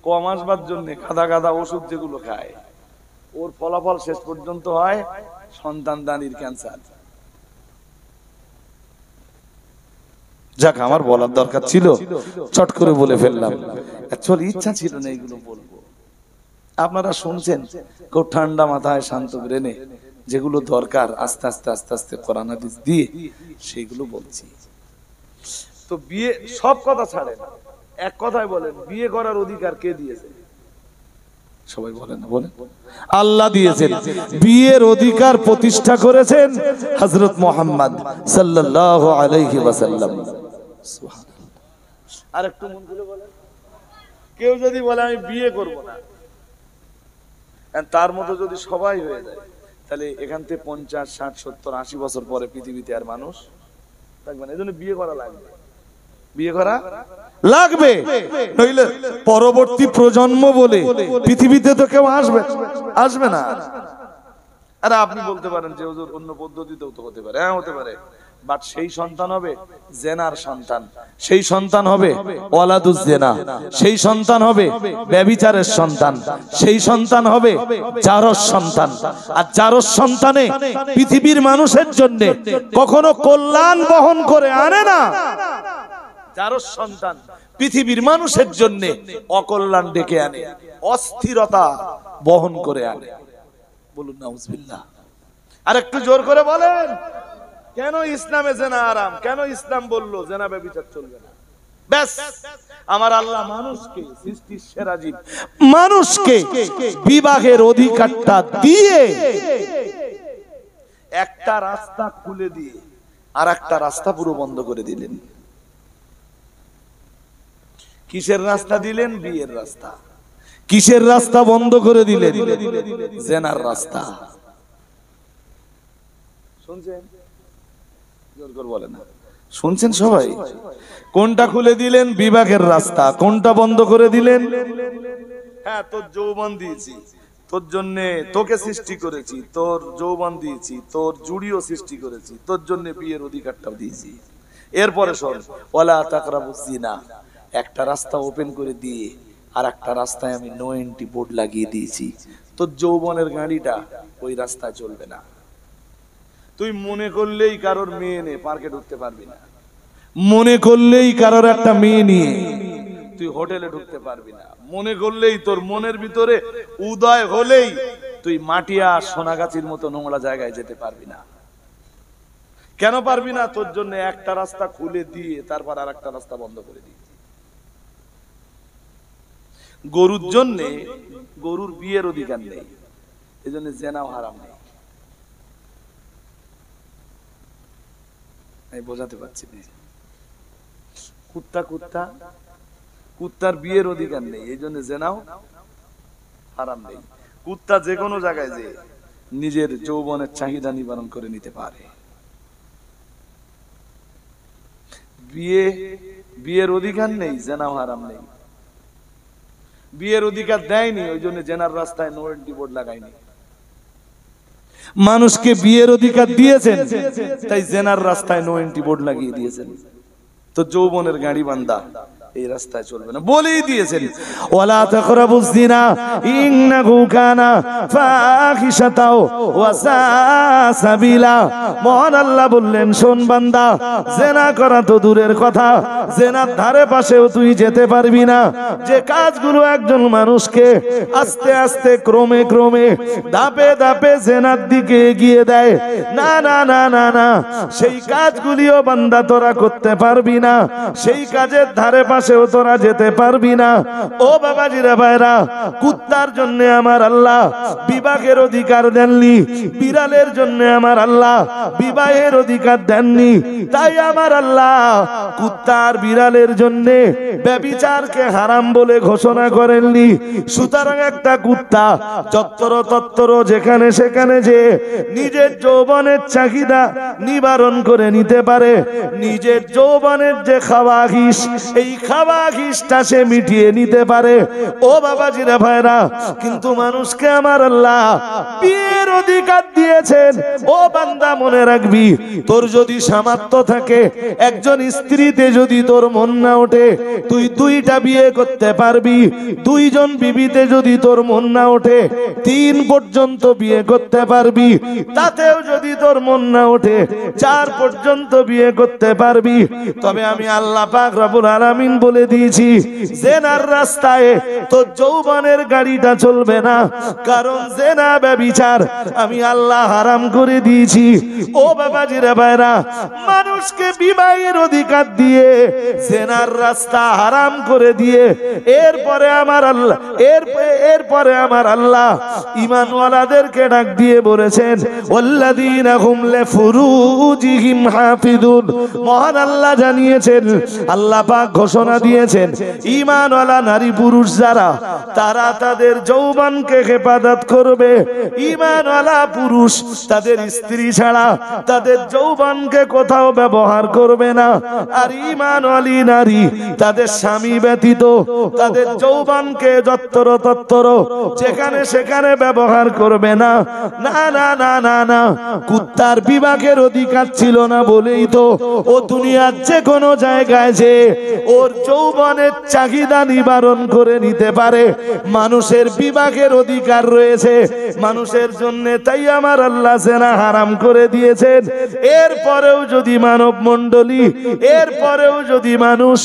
A: কম আসবার জন্য গাদা গাদা ওষুধ যেগুলো খায়, ওর ফলাফল শেষ পর্যন্ত হয় সন্তানদানির ক্যান্সার।
B: যাক, আমার বলার দরকার ছিল, চট করে বলে ফেললাম।
A: অ্যাকচুয়ালি ইচ্ছা ছিল না এগুলো বলবো। আপনারা শুনছেন খুব ঠান্ডা মাথায়, শান্ত ব্রেনে, যেগুলো দরকার আস্তে আস্তে আস্তে আস্তে কোরআন হাদিস দিয়ে সেগুলো বলছি। তো বিয়ে সব কথা ছাড়েন, এক কথায় বলেন বিয়ে করার অধিকার কে দিয়েছে?
B: সবাই বলেন না, বলেন। আল্লাহ দিয়েছেন, বিয়ের অধিকার প্রতিষ্ঠা করেছেন হযরত মুহাম্মদ সাল্লাল্লাহু আলাইহি ওয়াসাল্লাম।
A: আর একটু মন খুলে বলেন, কেউ যদি বলে আমি বিয়ে করব না, তার মতো যদি সবাই হয়ে যায়, তাহলে এখান থেকে 50, 60, 70, 80 বছর পরে পৃথিবীতে আর মানুষ থাকবে না। এজন্য বিয়ে করা লাগবে, বিয়ে করা
B: লাগবে, নইলে পরবর্তী প্রজন্ম বলে পৃথিবীতে তো কেউ আসবে না।
A: আরে আপনি বলতে পারেন যে হুজুর অন্য পদ্ধতিতেও তো হতে পারে, হ্যাঁ হতে পারে, বাট সেই সন্তান হবে জেনার সন্তান,
B: সেই সন্তান হবে ওয়ালাদুজ জিনা, সেই সন্তান হবে ব্যভিচারের সন্তান, সেই সন্তান হবে জারজ সন্তান। আর জারজ সন্তানে পৃথিবীর মানুষের জন্য কখনো কল্যাণ বহন করে আনে না,
A: জারজ সন্তান
B: পৃথিবীর মানুষের জন্য অকল্যাণ ডেকে আনে, অস্থিরতা বহন করে আনে। বলুন নাউজুবিল্লাহ।
A: আর একটু জোর করে বলেন, কেন ইসলামে জেনা আরাম? কেন ইসলাম বললো জেনা ব্যভিচার চলবে না? ব্যাস, আমার আল্লাহ মানুষকে, সৃষ্টির সেরা জীব
B: মানুষকে বিবাহের অধিকারটা দিয়ে
A: একটা রাস্তা খুলে দিয়ে আর একটা রাস্তা পুরো বন্ধ করে দিলেন। কিসের রাস্তা দিলেন? বিয়ের রাস্তা।
B: কিসের রাস্তা বন্ধ করে দিলেন? জেনার রাস্তা।
A: শুনছেন? জোর করে বলেন না।
B: শুনছেন সবাই? কোনটা খুলে দিলেন? বিবাহের রাস্তা। কোনটা বন্ধ করে দিলেন?
A: হ্যাঁ, তোর যৌবন দিয়েছি, তোর জন্য তোকে সৃষ্টি করেছি, তোর যৌবন দিয়েছি, তোর জুড়িও সৃষ্টি করেছি, তোর জন্য বিয়ের অধিকারটাও দিয়েছি। এরপরে শোন, ওয়ালা তাকরাবুজ জিনা, একটা রাস্তা ওপেন করে দিয়ে আর একটা রাস্তায় আমি নো এন্ট্রি বোর্ড লাগিয়ে দিয়েছি। তোর যৌবনের গাড়িটা ওই রাস্তায় চলবে না। তুই মনে করলেই কারোর মেয়ে নে পার্কে ঢুকতে পারবি না,
B: মনে করলেই কারোর একটা মেয়ে নিয়ে
A: তুই হোটেলে ঢুকতে পারবি না, মনে করলেই তোর মনের ভিতরে উদয় হলেই তুই মাটিয়া সোনাগাছির মতো নোংরা জায়গায় যেতে পারবি না। কেন পারবি না? তোর জন্য একটা রাস্তা খুলে দিয়ে তারপর আর একটা রাস্তা বন্ধ করে দিয়েছি। গরুর জন্য গরুর বিয়ের অধিকার নেই, এই জন্য জেনাও হারাম নেই। আমি বোঝাতে পারছি না। কুত্তার বিয়ের অধিকার নেই, এই জন্য জেনাও হারাম নেই। কুত্তা যে কোনো জায়গায় যে নিজের যৌবনের চাহিদা নিবারণ করে নিতে পারে। বিয়ের অধিকার নেই, জেনাও হারাম নেই। বিয়ের অধিকার দেয়নি, ওই জন্য জেনার রাস্তায় নো এন্ট্রি বোর্ড লাগায়নি।
B: মানুষকে বিয়ের অধিকার দিয়েছেন, তাই জেনার রাস্তায় নো এন্ট্রি বোর্ড লাগিয়ে দিয়েছেন।
A: তো যৌবনের গাড়ি বান্দা এই রাস্তায় চলবে না, বলেই দিয়েছেন
B: ওয়ালা তাকরাবুজ জিনা ইন্নাহু কানা ফাহিশাতাও ওয়া সাবিলা। মহান আল্লাহ বললেন, শোন বান্দা, জিনা করা তো দূরের কথা, জিনার ধারে পাশেও তুই যেতে পারবি না। যে কাজগুলো একজন মানুষকে আস্তে আস্তে ক্রমে ক্রমে ধাপে ধাপে জিনার দিকে এগিয়ে দেয়, না না না না না, সেই কাজগুলিও বান্দা তোরা করতে পারবি না, সেই কাজের ধারে পাশেও তোরা যেতে পারবি না। ও বাবাজিরা ভাইরা, কুত্তার জন্য আমার আল্লাহ বিবাহের অধিকার দেননি, বিড়ালের জন্য আমার আল্লাহ বিবাহের অধিকার দেননি। তাই আমার আল্লাহ কুত্তার বিড়ালের জন্য ব্যভিচারকে হারাম বলে ঘোষণা করেননি। সুতরাং একটা কুত্তা যত্র তত্র যেখানে সেখানে যে নিজের যৌবনের চাহিদা নিবারণ করে নিতে পারে, নিজের যৌবনের যে খাওয়া ঘিস, এই খাওয়া ঘিসটা সে মিটিয়ে নিতে পারে। ও বাবাজিরা ভাইরা, কিন্তু মানুষকে আমার আল্লাহ বিয়ের অধিকার দিয়েছেন। ও বান্দা মনে রাখবি, তোর যদি সামর্থ্য থাকে, একজন স্ত্রীতে যদি তোর মন না ওঠে, তুই দুইটা বিয়ে করতে পারবি। দুইজন বিবিতে যদি তোর মন না ওঠে, 3 পর্যন্ত বিয়ে করতে পারবি। তাতেও যদি যদি তোর মন না ওঠে 4 পর্যন্ত বিয়ে করতে পারবি। তবে আমি আল্লাহ পাক রব্বুল আলামিন বলে দিয়েছি জেনার রাস্তায় তোর যৌবনের গাড়িটা চলবে না, কারণ জেনা ব্যভিচার আমি আল্লাহ হারাম করে দিয়েছি। ও বাবাজিরা ভাইরা, মানুষকে বিবাহের অধিকার দিয়ে জেনার রাস্তা হারাম করে দিয়ে এরপরে আমার আল্লাহ ঈমানওয়ালাদেরকে ডাক দিয়ে বলেছেন ওয়াল্লাযীনা হুম লিফুরুজিহিম হাফিজুন। মহান আল্লাহ জানিয়েছেন, আল্লাহ পাক ঘোষণা দিয়েছেন ঈমানওয়ালা নারী পুরুষ যারা, তারা তাদের যৌবনকে হেফাজত করবে। ঈমানওয়ালা পুরুষ তাদের স্ত্রী ছাড়া তাদের যৌবনকে কোথাও ব্যবহার করবে না। আর ঈমানওয়ালী নারী তাদের স্বামী ব্যতীত তাদের যৌবনকে যত্তর তত্তর যেখানে সেখানে ব্যবহার করবে না। না না না না না, কুত্তার বিভাগের অধিকার ছিল না বলেই তো ও দুনিয়ার যে কোনো জায়গায় যে ওর যৌবনের চাহিদা নিবারণ করে নিতে পারে। মানুষের বিভাগের অধিকার রয়েছে মানুষের জন্য, তাই আমার আল্লাহ জেনা হারাম করে দিয়েছেন। এরপরেও যদি মানব মণ্ডলী, এরপরেও যদি মানুষ,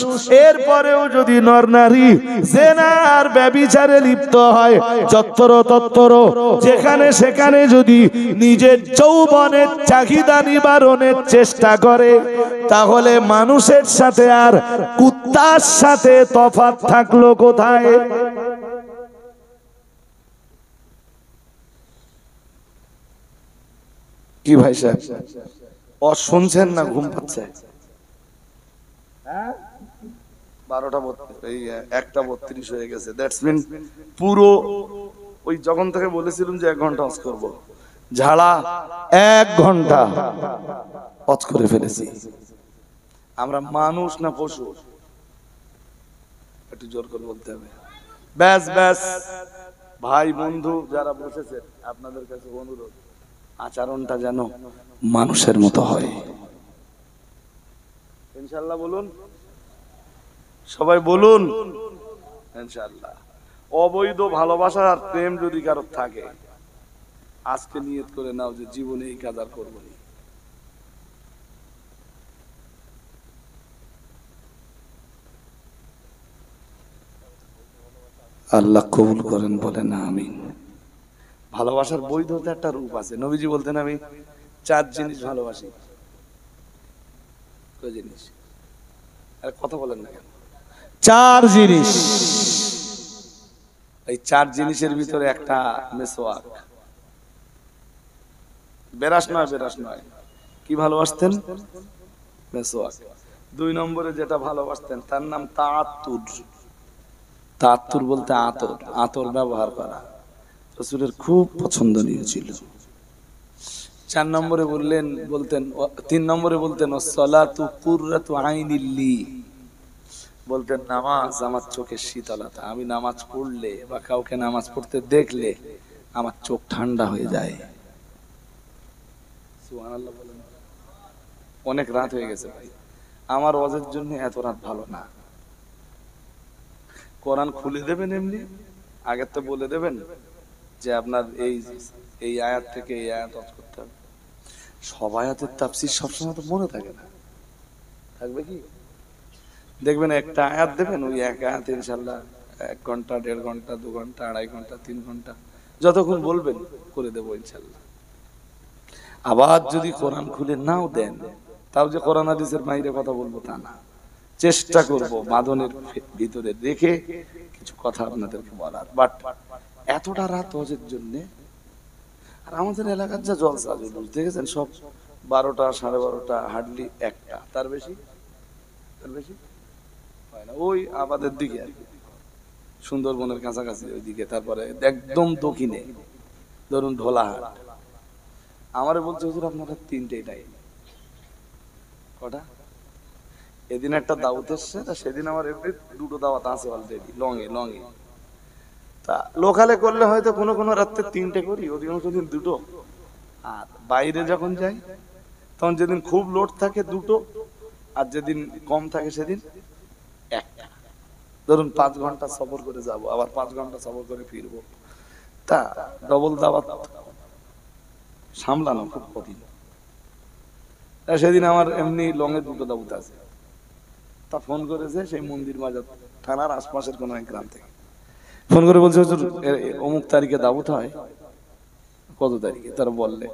B: এরপরেও যদি নর নারী জেনা আর ব্যভিচারে লিপ্ত হয়, যত্তর তত্তর যেখানে সেখানে যদি নিজের যৌবনের চাহিদা নিবারণের চেষ্টা করে, তাহলে মানুষের সাথে আর কুত্তার সাথে তফাৎ থাকলো কোথায়? কি ভাই সাহেব, শুনছেন না ঘুম পাচ্ছে? 1:32 হয়ে গেছে। দ্যাটস মিন পুরো ওই যখন থেকে বলেছিলাম যে 1 ঘন্টা অজ করব, ঝাড়া 1 ঘন্টা অজ করে ফেলেছি। আমরা মানুষ না পশু? একটু জোর করে বলতে হবে। ব্যাস ব্যাস ভাই বন্ধু যারা বসেছেন, আপনাদের কাছে অনুরোধ, আচরণটা যেন মানুষের মতো হয়। ইনশাআল্লাহ বলুন, সবাই বলুন ইনশাআল্লাহ। অবৈধ ভালোবাসা আর প্রেম যদি কারো থাকে, আজকে নিয়ত করে নাও যে জীবনে এই কাজ আর করবো না। আল্লাহ কবুল করেন, বলেন আমিন। ভালোবাসার বৈধতা একটা রূপ আছে। নবীজি বলতেন আমি 4 জিনিস ভালোবাসি। কয় জিনিস? আরে কথা বলেন না কেন? 4 জিনিস। এই 4 জিনিসের ভিতরে একটা মেসওয়াক। বেরাস নয়। কি ভালোবাসতেন? মেসওয়াক। 2 নম্বরে যেটা ভালোবাসতেন তার নাম তাআত্তুর। তাআত্তুর বলতে আতর ব্যবহার করা রাসূলের খুব পছন্দনীয় ছিল। 4 নম্বরে বলতেন 3 নম্বরে বলতেন আসসালাতু কুররাতু আইনিল্লি, বলতেন নামাজ আমার চোখের শীতলতা। আমি নামাজ পড়লে বা কাউকে নামাজ পড়তে দেখলে আমার চোখ ঠান্ডা হয়ে যায়। সুবহানাল্লাহ বলেন। অনেক রাত হয়ে গেছে ভাই, আমার ওয়াজের জন্য এত রাত ভালো না। কোরআন খুলে দেবেন এমনি, আগে তো বলে দেবেন যে আপনার এই আয়াত থেকে এই আয়াত করতে হবে। সব আয়াতের তাফসীর সবসময় তো মনে থাকে না, থাকবে কি? দেখবেন একটা আয়াত দেবেন, ওই এক আয়াত ইনশাআল্লাহ 1 ঘন্টা 1.5 ঘন্টা 2 ঘন্টা 2.5 ঘন্টা 3 ঘন্টা যতক্ষণ বলবেন করে দেবো ইনশাআল্লাহ। আবার যদি কোরআন খুলে নাও দেন, তাও যে কোরআন হাদিসের বাইরে কথা বলবো তা না, চেষ্টা করব বাঁধনের ভিতরে রেখে কিছু কথা আপনাদেরকে বলার। বাট এতটা রাত হজের জন্য, আর আমাদের এলাকার যা জলসা জুলুস দেখেছেন, সব 12টা 12:30 হার্ডলি 1টা, তার বেশি হয় না। ওই আমাদের দিকে আর কি, সুন্দরবনের কাছাকাছি ওইদিকে, তারপরে একদম দক্ষিণে ধরুন ঢোলাহাট। আমারে বলছে হুজুর আপনারা 3টেই টাইম। কটা? এদিন একটা দাওয়াত এসছে, সেদিন আমার এমনি 2টো দাওয়াত আছে অলরেডি লঙে। তা লোকালে করলে হয়তো কোনো রাত্রে 3টে করি, অধিকাংশ দিন 2টো। আর বাইরে যখন যাই তখন যেদিন খুব লোড থাকে 2টো, আর যেদিন কম থাকে সেদিন 1টা। ধরুন 5 ঘন্টা সফর করে যাব, আবার 5 ঘন্টা সফর করে ফিরবো। তা ডবল দাওয়াত সামলানো খুব কঠিন।
A: তা সেদিন আমার এমনি লঙে দুটো দাউত আছে, তা ফোন করেছে সেই মন্দির বাজার থানার আশপাশের কোন এক গ্রাম থেকে, ফোন করে বলছে হুজুর অমুক তারিখে দাউত হয়, কত তারিখে তারা বললে।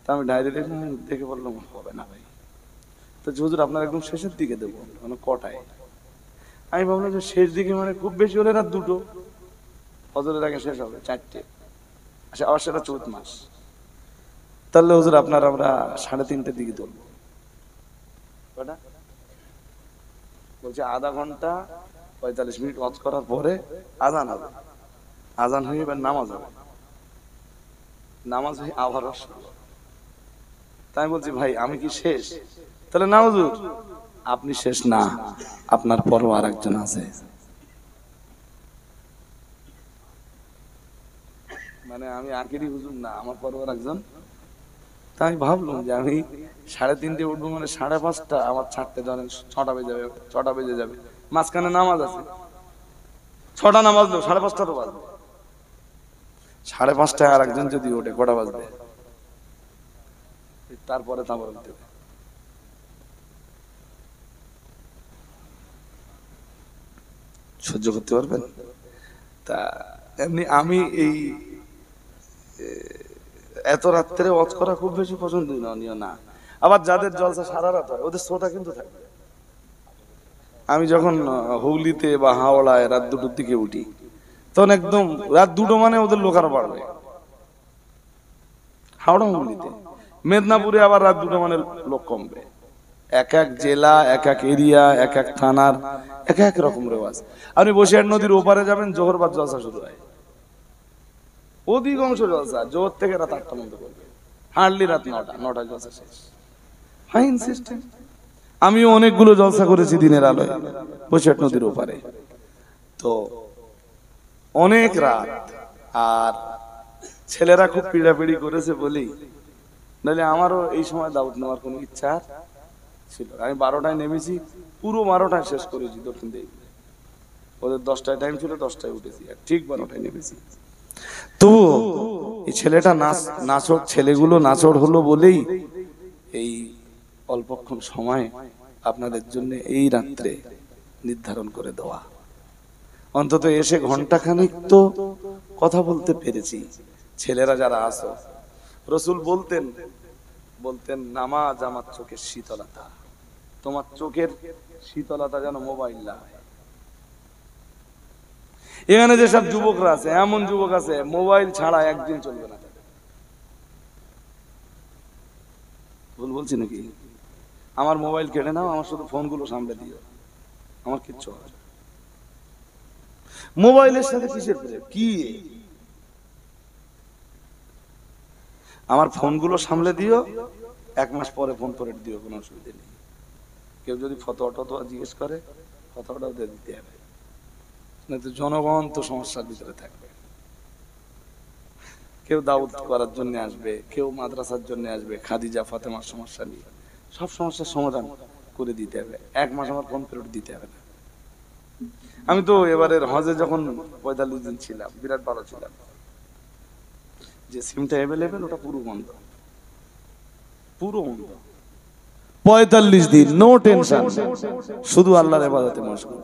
A: তা আমি ডায়েরি দেখে বললাম হবে না ভাই, তো হুজুর আপনার একদম শেষের দিকে দেবো, মানে কটায়? আমি ভাবলাম যে শেষ দিকে মানে খুব বেশি হলে রাত 2টো, ফজরের আগে শেষ হবে 4টে, আচ্ছা আবার সেটা চৈত মাস, তাহলে হুজুর আপনার আমরা 3:30টার দিকে ধরবো। কটা বলছে আধা ঘন্টা 45 মিনিট ওয়াজ করার পরে আজান হবে, আজান হয়ে এবার নামাজ হবে, নামাজ হয়ে আবার তাই বলছি ভাই আমি কি শেষ? তাহলে না হুজুর আপনি শেষ না, আপনার পরও আর একজন আছে। মানে আমি আখেরি হুজুর না, আমার পরও আর একজন। তাই ভাবলাম যে আমি 3:30 উঠবো, মানে 5:30 আমার ছাড়তে ধরেন 6টা বেজে যাবে, মাঝখানে নামাজ আছে, 6টা না বাজলো 5:30 তো বাজবে, 5:30টায় আর একজন যদি ওঠে কটা বাজবে? তারপরে তারপর সহ্য করতে পারবেন? তা এমনি আমি এই এত রাত্রে ওয়াজ করা খুব বেশি পছন্দনীয় না। আবার যাদের জলসা সারা রাত হয় ওদের শ্রোতা কিন্তু থাকবে। আমি যখন হুগলিতে বা হাওড়ায় রাত 2টোর দিকে উঠি, তখন একদম রাত 2টো মানে ওদের লোক আরো বাড়বে। হাওড়া হুগলিতে, মেদিনীপুরে আবার রাত 2টো মানে লোক কমবে। এক এক জেলা, এক এক এরিয়া, এক এক থানার এক এক রকম রেওয়াজ। আপনি বসিরহাট নদীর ওপারে যাবেন, জোহর বাদ জলসা শুরু হয়, অধিকাংশ জলসা জোহর থেকে রাত 8টা পর্যন্ত করবে, হার্ডলি রাত 9টা জলসা শেষ। Fine system. আমিও অনেকগুলো জলসা করেছি দিনের আলোয় বসিরহাট নদীর ওপারে, তো অনেক রাত। আর ছেলেরা খুব পিড়াপিড়ি করেছে বলি, নাহলে আমারও এই সময় দাওয়াত নেওয়ার কোনো ইচ্ছা ছিল। আমি 12টায় নেমেছি, পুরো 12টায় শেষ করেছি দক্ষিণ দিকে। ওদের 10টায় টাইম ছিল, 10টায় উঠেছি, আর ঠিক 12টায় নেমেছি। তবু এই ছেলেটা নাচড়, ছেলেগুলো নাচড় হলো বলেই এই অল্পক্ষণ সময় আপনাদের জন্য এই রাত্রে নির্ধারণ করে দেওয়া। অন্তত এসে ঘন্টাখানিক তো কথা বলতে পেরেছি। ছেলেরা যারা আসো, রসুল বলতেন নামাজ আমার চোখের শীতলতা, তোমার চোখের শীতলতা যেন মোবাইল না হয়। এখানে যেসব যুবকরা আছে, এমন যুবক আছে মোবাইল ছাড়া একদিন চলবে না। ভুল বলছি নাকি? আমার মোবাইল কেটে নাও, আমার শুধু ফোনগুলো সামনে দিও, আমার কিচ্ছু হবে না। মোবাইলের সাথে কিসের প্রেম? কি আমার ফোনগুলো সামলে দিও, 1 মাস পরে ফোন করে দিও, কোনো অসুবিধা নেই। কেউ যদি ফতোয়া জিজ্ঞেস করে, ফতোয়াটাও দিয়ে দিতে হবে, নয়তো জনগণ তো সমস্যার ভিতরে থাকবে। কেউ দাউদ করার জন্য আসবে, কেউ মাদ্রাসার জন্য আসবে, খাদিজা ফাতেমার সমস্যা নিয়ে, সব সমস্যার সমাধান করে দিতে হবে। 1 মাস আমার ফোন ফেরত দিতে হবে না। আমি তো এবারের হজে যখন 45 দিন ছিলাম, বিরাট ভালো ছিলাম, যে সিমটা অ্যাভেলেবেল ওটা পুরো বন্ধ, পুরো বন্ধ।
B: 45 দিন নো টেনশন, শুধু আল্লাহর ইবাদতে মশগুল।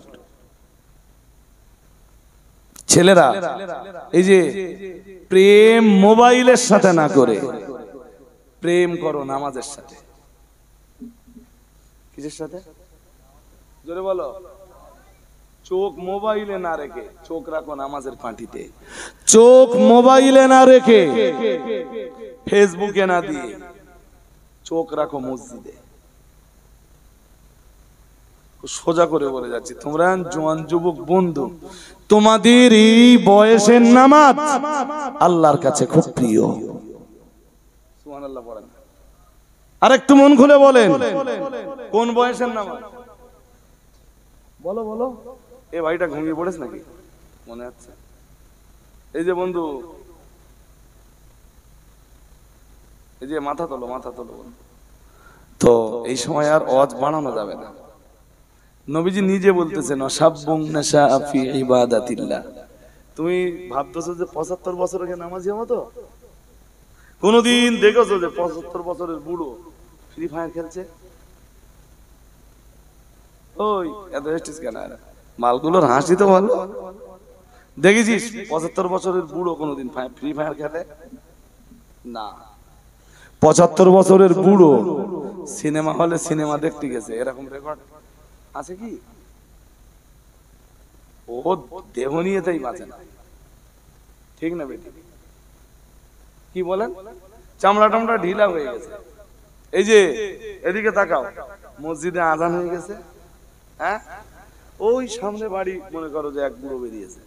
B: ছেলেরা এই যে প্রেম মোবাইলের সাথে না করে
A: প্রেম করো নামাজের সাথে। কিসের সাথে? জোরে বলো। চোখ মোবাইলে না রেখে চোখ রাখো নামাজের পাঁটিতে।
B: চোখ মোবাইলে না রেখে,
A: ফেসবুকে না দিয়ে চোখ রাখো মসজিদে। সোজা করে বলে যাচ্ছি, তোমরা জোয়ান যুবক বন্ধু,
B: তোমাদের এই বয়সের নামাজ আল্লাহর কাছে খুব প্রিয়।
A: সুবহানাল্লাহ পড়েন।
B: আর একটু মন খুলে বলেন,
A: কোন বয়সের নামাজ? বলো বলো। এ ভাইটা ঘুমিয়ে পড়েছ নাকি? মনে আছে? এই যে বন্ধু, এই যে মাথা তোলো, মাথা তোলো। তো এই সময় আর ওয়াজ বাড়ানো যাবে না। নবীজি নিজে বলতেছেন শাববুন নাশা ফি ইবাদাতিল্লাহ। তুমি ভাবতেছো যে 75 বছরের নামাজি হবো? তো কোনদিন দেখেছো যে 75 বছরের বুড়ো ফ্রি ফায়ার খেলছে। ওই এত হেস্টিস কেন? মালগুলোর হাসি তো ভালো। দেখেছিস 75 বছরের বুড়ো কোনোদিন ফ্রি ফায়ার খেলে না?
B: 75 বছরের বুড়ো
A: সিনেমা হলে সিনেমা দেখতে গেছে, এরকম রেকর্ড আছে কি? ও দেহ নিয়ে তাই বাঁচে না, ঠিক না বেটি? কি বলেন? চামড়া টামড়া ঢিলা হয়ে গেছে। এই যে এদিকে তাকাও, মসজিদে আজান হয়ে গেছে। হ্যাঁ, ওই সামনে বাড়ি মনে করো যে এক বুড়ো বেরিয়েছে,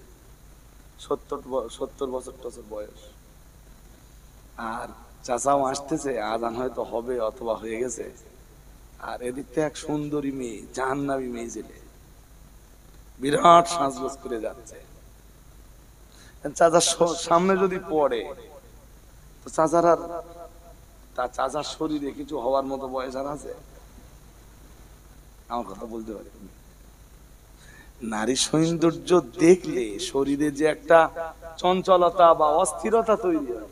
A: 70 বছর টছর বয়স, আর চাচাও আসতেছে, আজান হয়তো হবে অথবা হয়ে গেছে। আর এদিক থেকে এক সুন্দরী মেয়ে, জাহান্নামী মেয়ে ছেলে, বিরাট সাজগোজ করে যাচ্ছে। চাচার সামনে যদি পড়ে তো চাচার আর তার চাচার শরীরে কিছু হওয়ার মতো বয়স আর আছে? আমার কথা বলতে পারি। নারী সৌন্দর্য দেখলে শরীরে যে একটা চঞ্চলতা বা অস্থিরতা তৈরি হয়,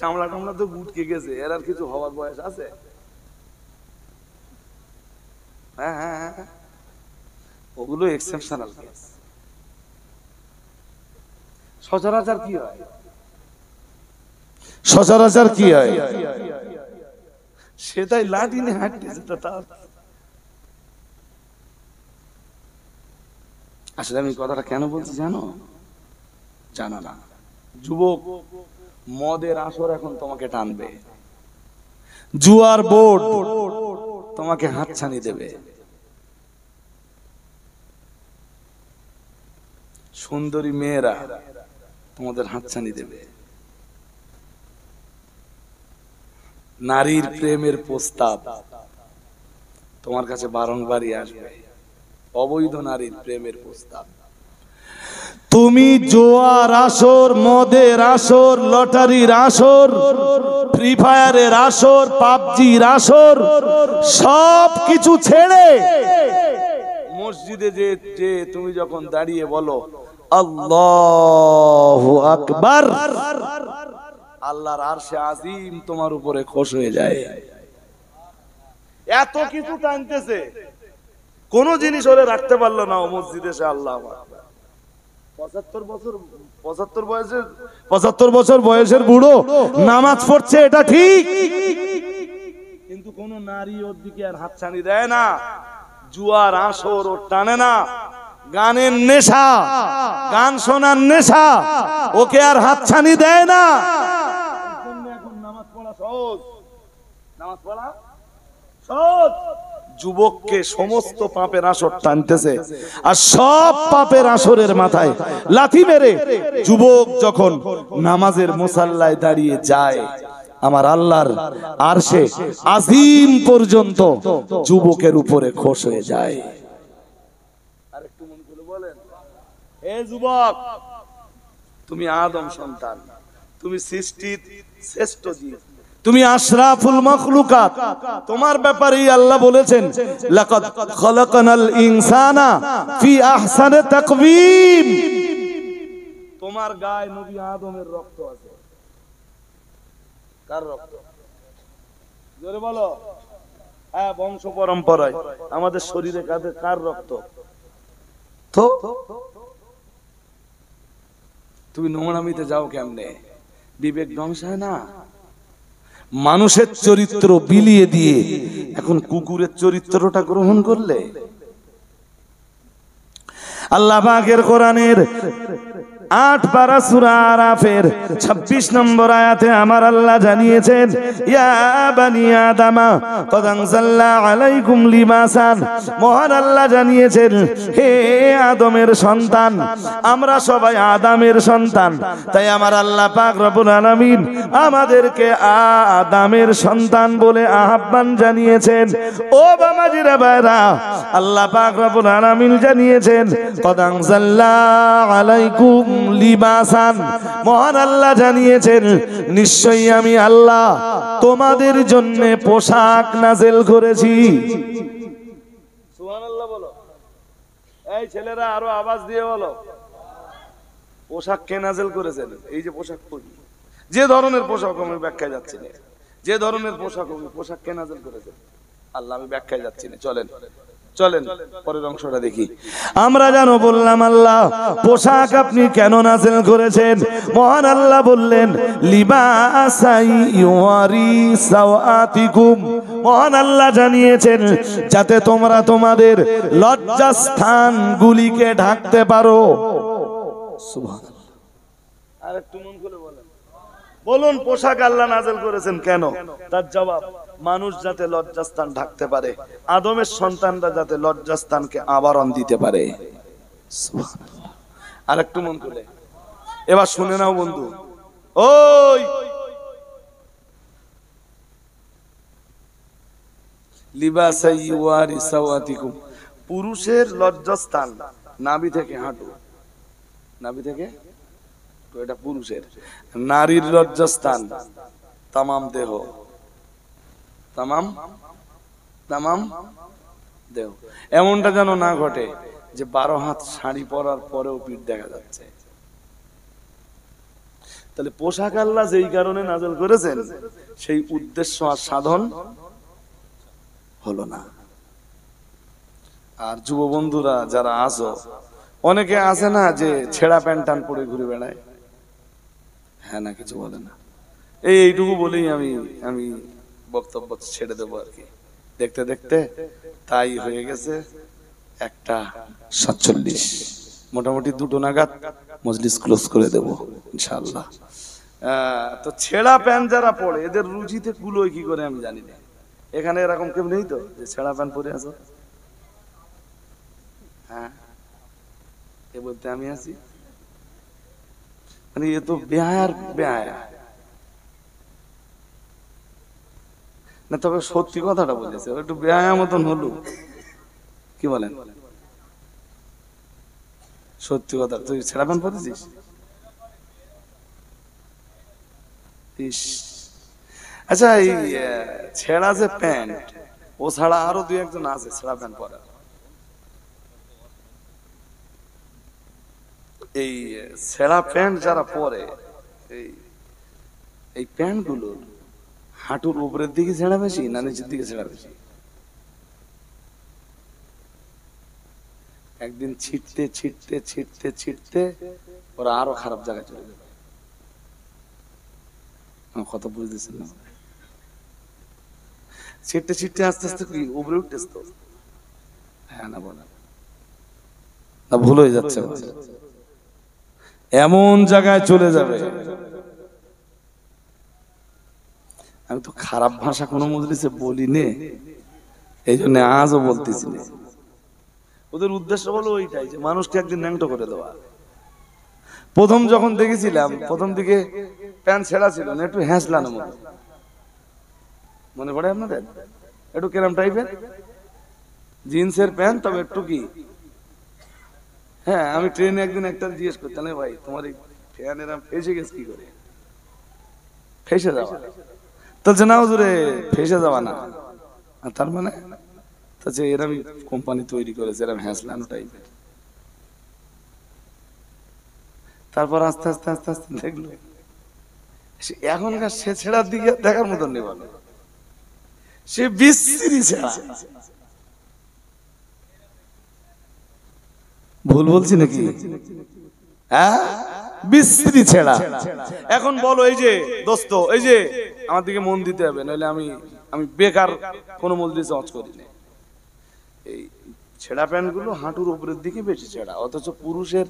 A: চামড়া টামড়া তো গুটকে গেছে, এর আর কিছু হওয়ার বয়স আছে? হ্যাঁ হ্যাঁ হ্যাঁ, ওগুলো এক্সেপশনাল কেস। সচরাচর কি হয়?
B: সচরাচর কি হয়?
A: সেটাই লাঠি নিয়ে হাঁটতেছে। তার আসলে আমি কথাটা কেন বলছি জানো? জানো না? যুবক, মদের আসর এখন তোমাকে টানবে,
B: জুয়ার বোর্ড
A: তোমাকে হাতছানি দেবে, সুন্দরী মেয়েরা তোমাদের হাতছানি দেবে, নারীর প্রেমের প্রস্তাব তোমার কাছে বারংবারই আসবে, অবৈধ নারীর প্রেমের প্রস্তাব।
B: তুমি জোয়ার আসর, মদের আসর, লটারির আসর, ফ্রি ফায়ারের আসর, পাবজির আসর, সব কিছু ছেড়ে
A: মসজিদে যে তুমি যখন দাঁড়িয়ে বলো
B: আল্লাহু আকবার,
A: আল্লাহর আরশে আজিম তোমার উপরে খুশ হয়ে যায়। এত কিছু টানতেছে, কোন জিনিস ওরে রাখতে পারলো না। ও মসজিদে সে আল্লাহ
B: 75 বছর বয়সের বুড়ো নামাজ পড়ছে, এটা ঠিক,
A: কিন্তু কোন নারী ওর দিকে আর হাতছানি দেয় না। জুয়ার আসর ওর টানে না,
B: গানের নেশা, গান শোনার নেশা ওকে আর হাতছানি দেয় না।
A: এখন নামাজ পড়া সহজ, নামাজ পড়া সহজ। যুবককে সমস্ত পাপের আসর টানতেছে,
B: আর সব পাপের আসরের মাথায় লাথি মেরে যুবক যখন নামাজের মুসাল্লায় দাঁড়িয়ে যায়, আমার আল্লাহর আরশে আজিম পর্যন্ত যুবকের উপরে খুশ হয়ে যায়।
A: আরেকটু মন খুলে বলেন, হে যুবক, তুমি আদম সন্তান, তুমি সৃষ্টির শ্রেষ্ঠ জীব,
B: তুমি আশরাফুল মাখলুকাত। তোমার ব্যাপারেই আল্লাহ বলেছেন, লাকাদ খালাকনাল ইনসানা ফি আহসানি তাকওয়িম।
A: তোমার গায়ে নবী আদমের রক্ত আছে। কার রক্ত? জোরে বলো। হ্যাঁ, বংশ পরম্পরায় আমাদের শরীরে কার রক্ত?
B: তো
A: তুমি নোংরামিতে যাও কেমনে? বিবেক ধ্বংস হয় না?
B: মানুষের চরিত্র বিলিয়ে দিয়ে এখন কুকুরের চরিত্রটা গ্রহণ করলে। আল্লাহ পাকের কোরআনের 8 পারা সূরা আরাফের 26 নম্বর আয়াতে আমার আল্লাহ জানিয়েছেন, ইয়া বানি আদামা কদ আনজালনা আলাইকুম লিবাসান। মহান আল্লাহ জানিয়েছেন, হে আদমের সন্তান, আমরা সবাই আদমের সন্তান, তাই আমার আল্লাহ পাক রব্বুল আলামিন আমাদেরকে আদমের সন্তান বলে আহ্বান জানিয়েছেন। ও বাবাজিরা ভাইরা, আল্লাহ পাক রব্বুল আলামিন জানিয়েছেন, কদ আনজালনা আলাইকুম লিবাসান। মহান আল্লাহ জানিয়েছেন, নিশ্চয়ই আমি আল্লাহ তোমাদের জন্য পোশাক নাযিল করেছি।
A: সুবহানাল্লাহ বলো। এই ছেলেরা আরো আওয়াজ দিয়ে বলো, পোশাক কে নাযিল করেছেন? এই যে পোশাক পরি, যে ধরনের পোশাক আমি ব্যাখ্যায় যাচ্ছি না, যে ধরনের পোশাক হবে, পোশাক কে নাযিল করেছেন? আল্লাহ। আমি ব্যাখ্যায় যাচ্ছি না, চলেন চলেন পরের অংশটা দেখি।
B: আমরা জানো বললাম আল্লাহ পোশাক আপনি কেন নাযিল করেছেন? মহান আল্লাহ বললেন লিবাসাই ইউয়ারি সাওয়াতিকুম। মহান আল্লাহ জানিয়েছেন যাতে তোমরা তোমাদের লজ্জাস্থান গুলিকে ঢাকতে পারো। সুবহানাল্লাহ।
A: আর একটু মন খুলে বলেন, বলুন পোশাক আল্লাহ নাযিল করেছেন কেন? তার জবাব, মানুষ যাতে লজ্জাস্থান ঢাকতে পারে, আদমের সন্তানরা যাতে লজ্জাস্থানকে আবরণ দিতে পারে। সুবহানাল্লাহ। আর একটু মন খুলে এবার শুনে নাও বন্ধু, ওই লিবাসাই ইউয়ারি সাওয়াতিকুম, পুরুষের লজ্জাস্থান নাভি থেকে হাঁটু, নাভি থেকে তো এটা পুরুষের। নারীর লজ্জাস্থান তামাম দেহ, তামাম তামাম দেহ। এমনটা যেন না ঘটে যে 12 হাত শাড়ি পরার পরেও পিঠ দেখা যাচ্ছে। তাহলে পোশাক আল্লাহ যেই কারণে নাযিল করেছেন সেই উদ্দেশ্য আর সাধন হলো না। আর যুব বন্ধুরা যারা আছো, অনেকে আছে না যে ছেঁড়া প্যান্ট টান পরে ঘুরে বেড়ায়, হ্যাঁ না কিছু বলে না, এইটুকু বলেই আমি বক্তব্য ছেড়ে দেবো আর কি। দেখতে দেখতে তাই হয়ে গেছে 1:47, মোটামুটি 2টো নাগাদ মজলিস ক্লোজ করে দেব ইনশাআল্লাহ। তো ছেঁড়া প্যান্ট যারা পরে এদের রুচিতে কুলোয় কি করে আমি জানি না। এখানে এরকম কেউ নেই তো যে ছেঁড়া প্যান্ট পরে আছো? হ্যাঁ, এ বলতে আমি আছি, মানে এ তো বেহায়ার বেহায়া না। তবে সত্যি কথাটা বলেছে, একটু বেহায়া মতন হলো, কি বলেন? সত্যি কথা। তুই ছেঁড়া প্যান্ট পরেছিস? আচ্ছা, এই ছেঁড়া যে প্যান্ট, ও ছাড়া আরো 2-1 আছে ছেঁড়া প্যান্ট পরা। এই ছেঁড়া প্যান্ট যারা পরে, এই প্যান্ট গুলোর হাঁটুর উপরের দিকে ছেঁড়া বেশি না নিচের দিকে ছেঁড়া বেশি? একদিন ছিটতে ছিটতে ছিটতে ছিটতে ওরা আরো খারাপ জায়গায় চলে যাবে। কথা বুঝতেছেন না? ছিটতে ছিটতে আস্তে আস্তে কি উপরে উঠতেছ তো? হ্যাঁ না বলা না, ভুল হয়ে যাচ্ছে,
B: এমন জায়গায় চলে যাবে।
A: আমি তো খারাপ ভাষা কোনো মজলিসে বলি নে, এই জন্য আজও বলতেছি না। ওদের উদ্দেশ্য হলো ওইটাই যে মানুষকে একদিন ন্যাংটো করে দেওয়া। প্রথম যখন দেখেছিলাম, প্রথম দিকে প্যান্ট ছেঁড়া ছিল না, একটু হ্যাঁসলানোর মতো, মনে পড়ে আপনাদের? একটু কেরাম টাইপের জিন্সের প্যান্ট, তবে একটু কি, হ্যাঁ আমি ট্রেনে একদিন একটা জিজ্ঞেস করতাম, ভাই তোমার এই ফ্যান এরম ফেসে গেছে কি করে? ফেসে যাওয়া। বলছে না হুজুরে ফেসে যাওয়া না, তার মানে এরম কোম্পানি তৈরি করেছে এরম হ্যাঁসলানো টাইপের। তারপর আস্তে আস্তে আস্তে আস্তে দেখলো এখনকার সে ছেঁড়ার দিকে দেখার মতন নেই, বলে সে বিশ্রী ছেঁড়া। ভুল বলছি নাকি? হ্যাঁ, বিশ্রী ছেঁড়া। এখন বলো, এই যে দোস্ত, এই যে আমার দিকে মন দিতে হবে, নইলে আমি বেকার কোনো মজলিসে ওয়াজ করি না। এই ছেঁড়া প্যান্ট গুলো হাঁটুর উপরের দিকে বেশি ছেঁড়া, অথচ পুরুষের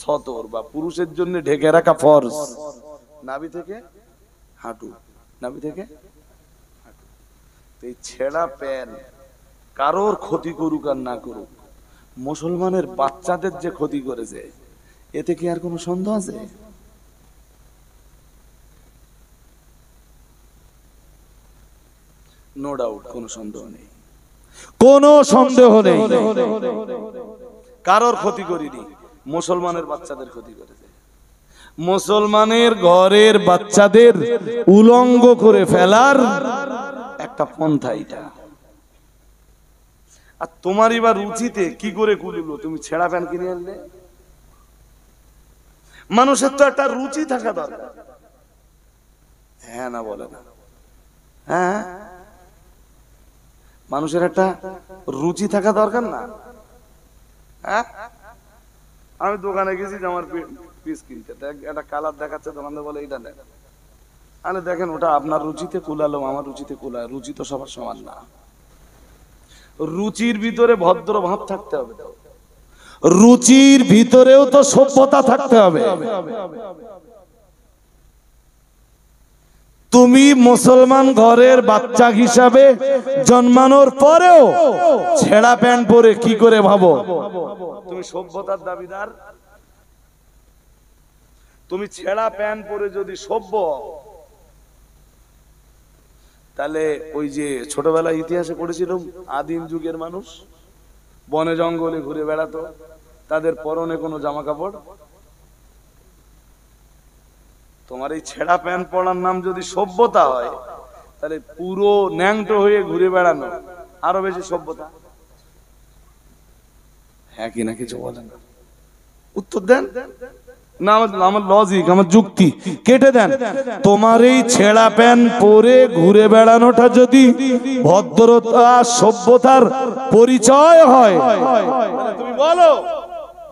A: সতর বা পুরুষের জন্য ঢেকে রাখা ফরজ নাভি থেকে হাঁটু, নাভি থেকে হাঁটু। এই ছেঁড়া প্যান্ট কারোর ক্ষতি করুক আর না করুক, মুসলমানের বাচ্চাদের যে ক্ষতি করেছে এতে কি আর কোনো সন্দেহ আছে? নো ডাউট, কোনো সন্দেহ নেই,
B: কোনো সন্দেহ নেই।
A: কারোর ক্ষতি করিনি, মুসলমানের বাচ্চাদের ক্ষতি করেছে। মুসলমানের ঘরের বাচ্চাদের উলঙ্গ করে ফেলার একটা পন্থা এটা। আর তোমার এবার রুচিতে কি করে কুলিলো? তুমি ছেঁড়া প্যান্ট কিনে আনলে। মানুষের তো একটা রুচি থাকা দরকার, হ্যাঁ না বলে না? হ্যাঁ, মানুষের একটা রুচি থাকা দরকার না? হ্যাঁ, আমি দোকানে গেছি জামার পিস কিনতে, একটা কালার দেখাচ্ছে, দোকানদার বলে এইটা দেখ। আরে দেখেন, ওটা আপনার রুচিতে কুলালো, আমার রুচিতে কুলায়, রুচি তো সবার সমান না। রুচির ভিতরে ভদ্র ভাব থাকতে হবে,
B: রুচির ভিতরেও তো সভ্যতা থাকতে হবে। তুমি মুসলমান ঘরের বাচ্চা হিসাবে জন্মানোর পরেও ছেঁড়া প্যান্ট পরে কি করে ভাবো?
A: তুমি সভ্যতার দাবিদার? তুমি ছেঁড়া প্যান্ট পরে যদি সভ্য হও, তাহলে ওই যে ছোটবেলায় ইতিহাসে পড়েছিলাম, আদিম যুগের মানুষ বনে জঙ্গলে ঘুরে বেড়াতো, তাদের পরনে কোনো জামা কাপড়। তোমার এই ছেঁড়া প্যান্ট পরার নাম যদি সভ্যতা হয়, তাহলে পুরো ন্যাংটো হয়ে ঘুরে বেড়ানো আরো বেশি সভ্যতা। হ্যাঁ কি না, কিছু বলেন, উত্তর দেন
B: না, আমার লজিক, আমার যুক্তি কেটে দেন। তোমার এই ছেঁড়া প্যান্ট পরে ঘুরে বেড়ানোটা যদি ভদ্রতা সভ্যতার পরিচয় হয়,
A: তুমি বলো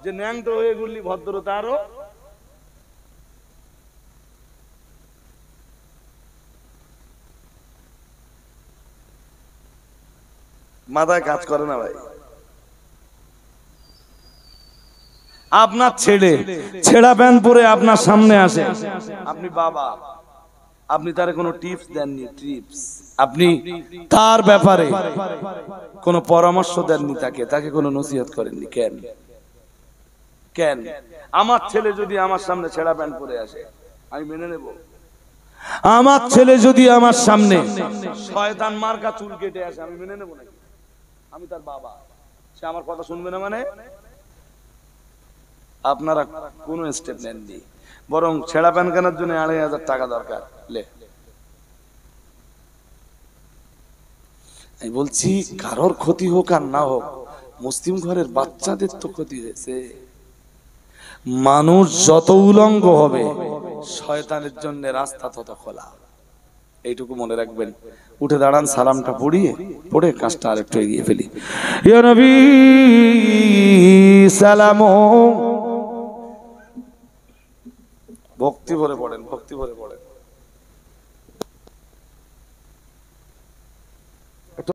A: যে ন্যাংটো হয়ে ঘুরলি ভদ্রতা আরো? মাথায় কাজ করে না ভাই।
B: আপনার ছেলে ছেঁড়া প্যান্ট পরে আপনার সামনে আসে,
A: আপনি বাবা, আপনি তার কোনো টিপস দেননি, টিপস
B: আপনি তার ব্যাপারে
A: কোনো পরামর্শ দেননি, তাকে কোনো নসিহত করেননি। কেন? কেন? আমার ছেলে যদি আমার সামনে ছেঁড়া প্যান্ট পরে আসে, আমি মেনে নেব?
B: আমার ছেলে যদি আমার সামনে
A: শয়তান মার্কা চুল কেটে আসে, আমি মেনে নেব নাকি? আমি তার বাবা, সে আমার কথা শুনবে না মানে? আপনারা কোনো স্টেপ নেননি, বরং ছেঁড়া প্যান্ট কেনার জন্য 2500 টাকা দরকার। আমি বলছি, কারোর ক্ষতি হোক আর না হোক, মুসলিম ঘরের বাচ্চাদের তো ক্ষতি হয়েছে।
B: মানুষ যত উলঙ্গ হবে,
A: শয়তানের জন্য রাস্তা তত খোলা, এইটুকু মনে রাখবেন। উঠে দাঁড়ান, সালামটা পড়ে কাজটা আরেকটু এগিয়ে ফেলি।
B: ইয়া নবী সালামু,
A: ভক্তি ভরে পড়েন, ভক্তি ভরে পড়েন।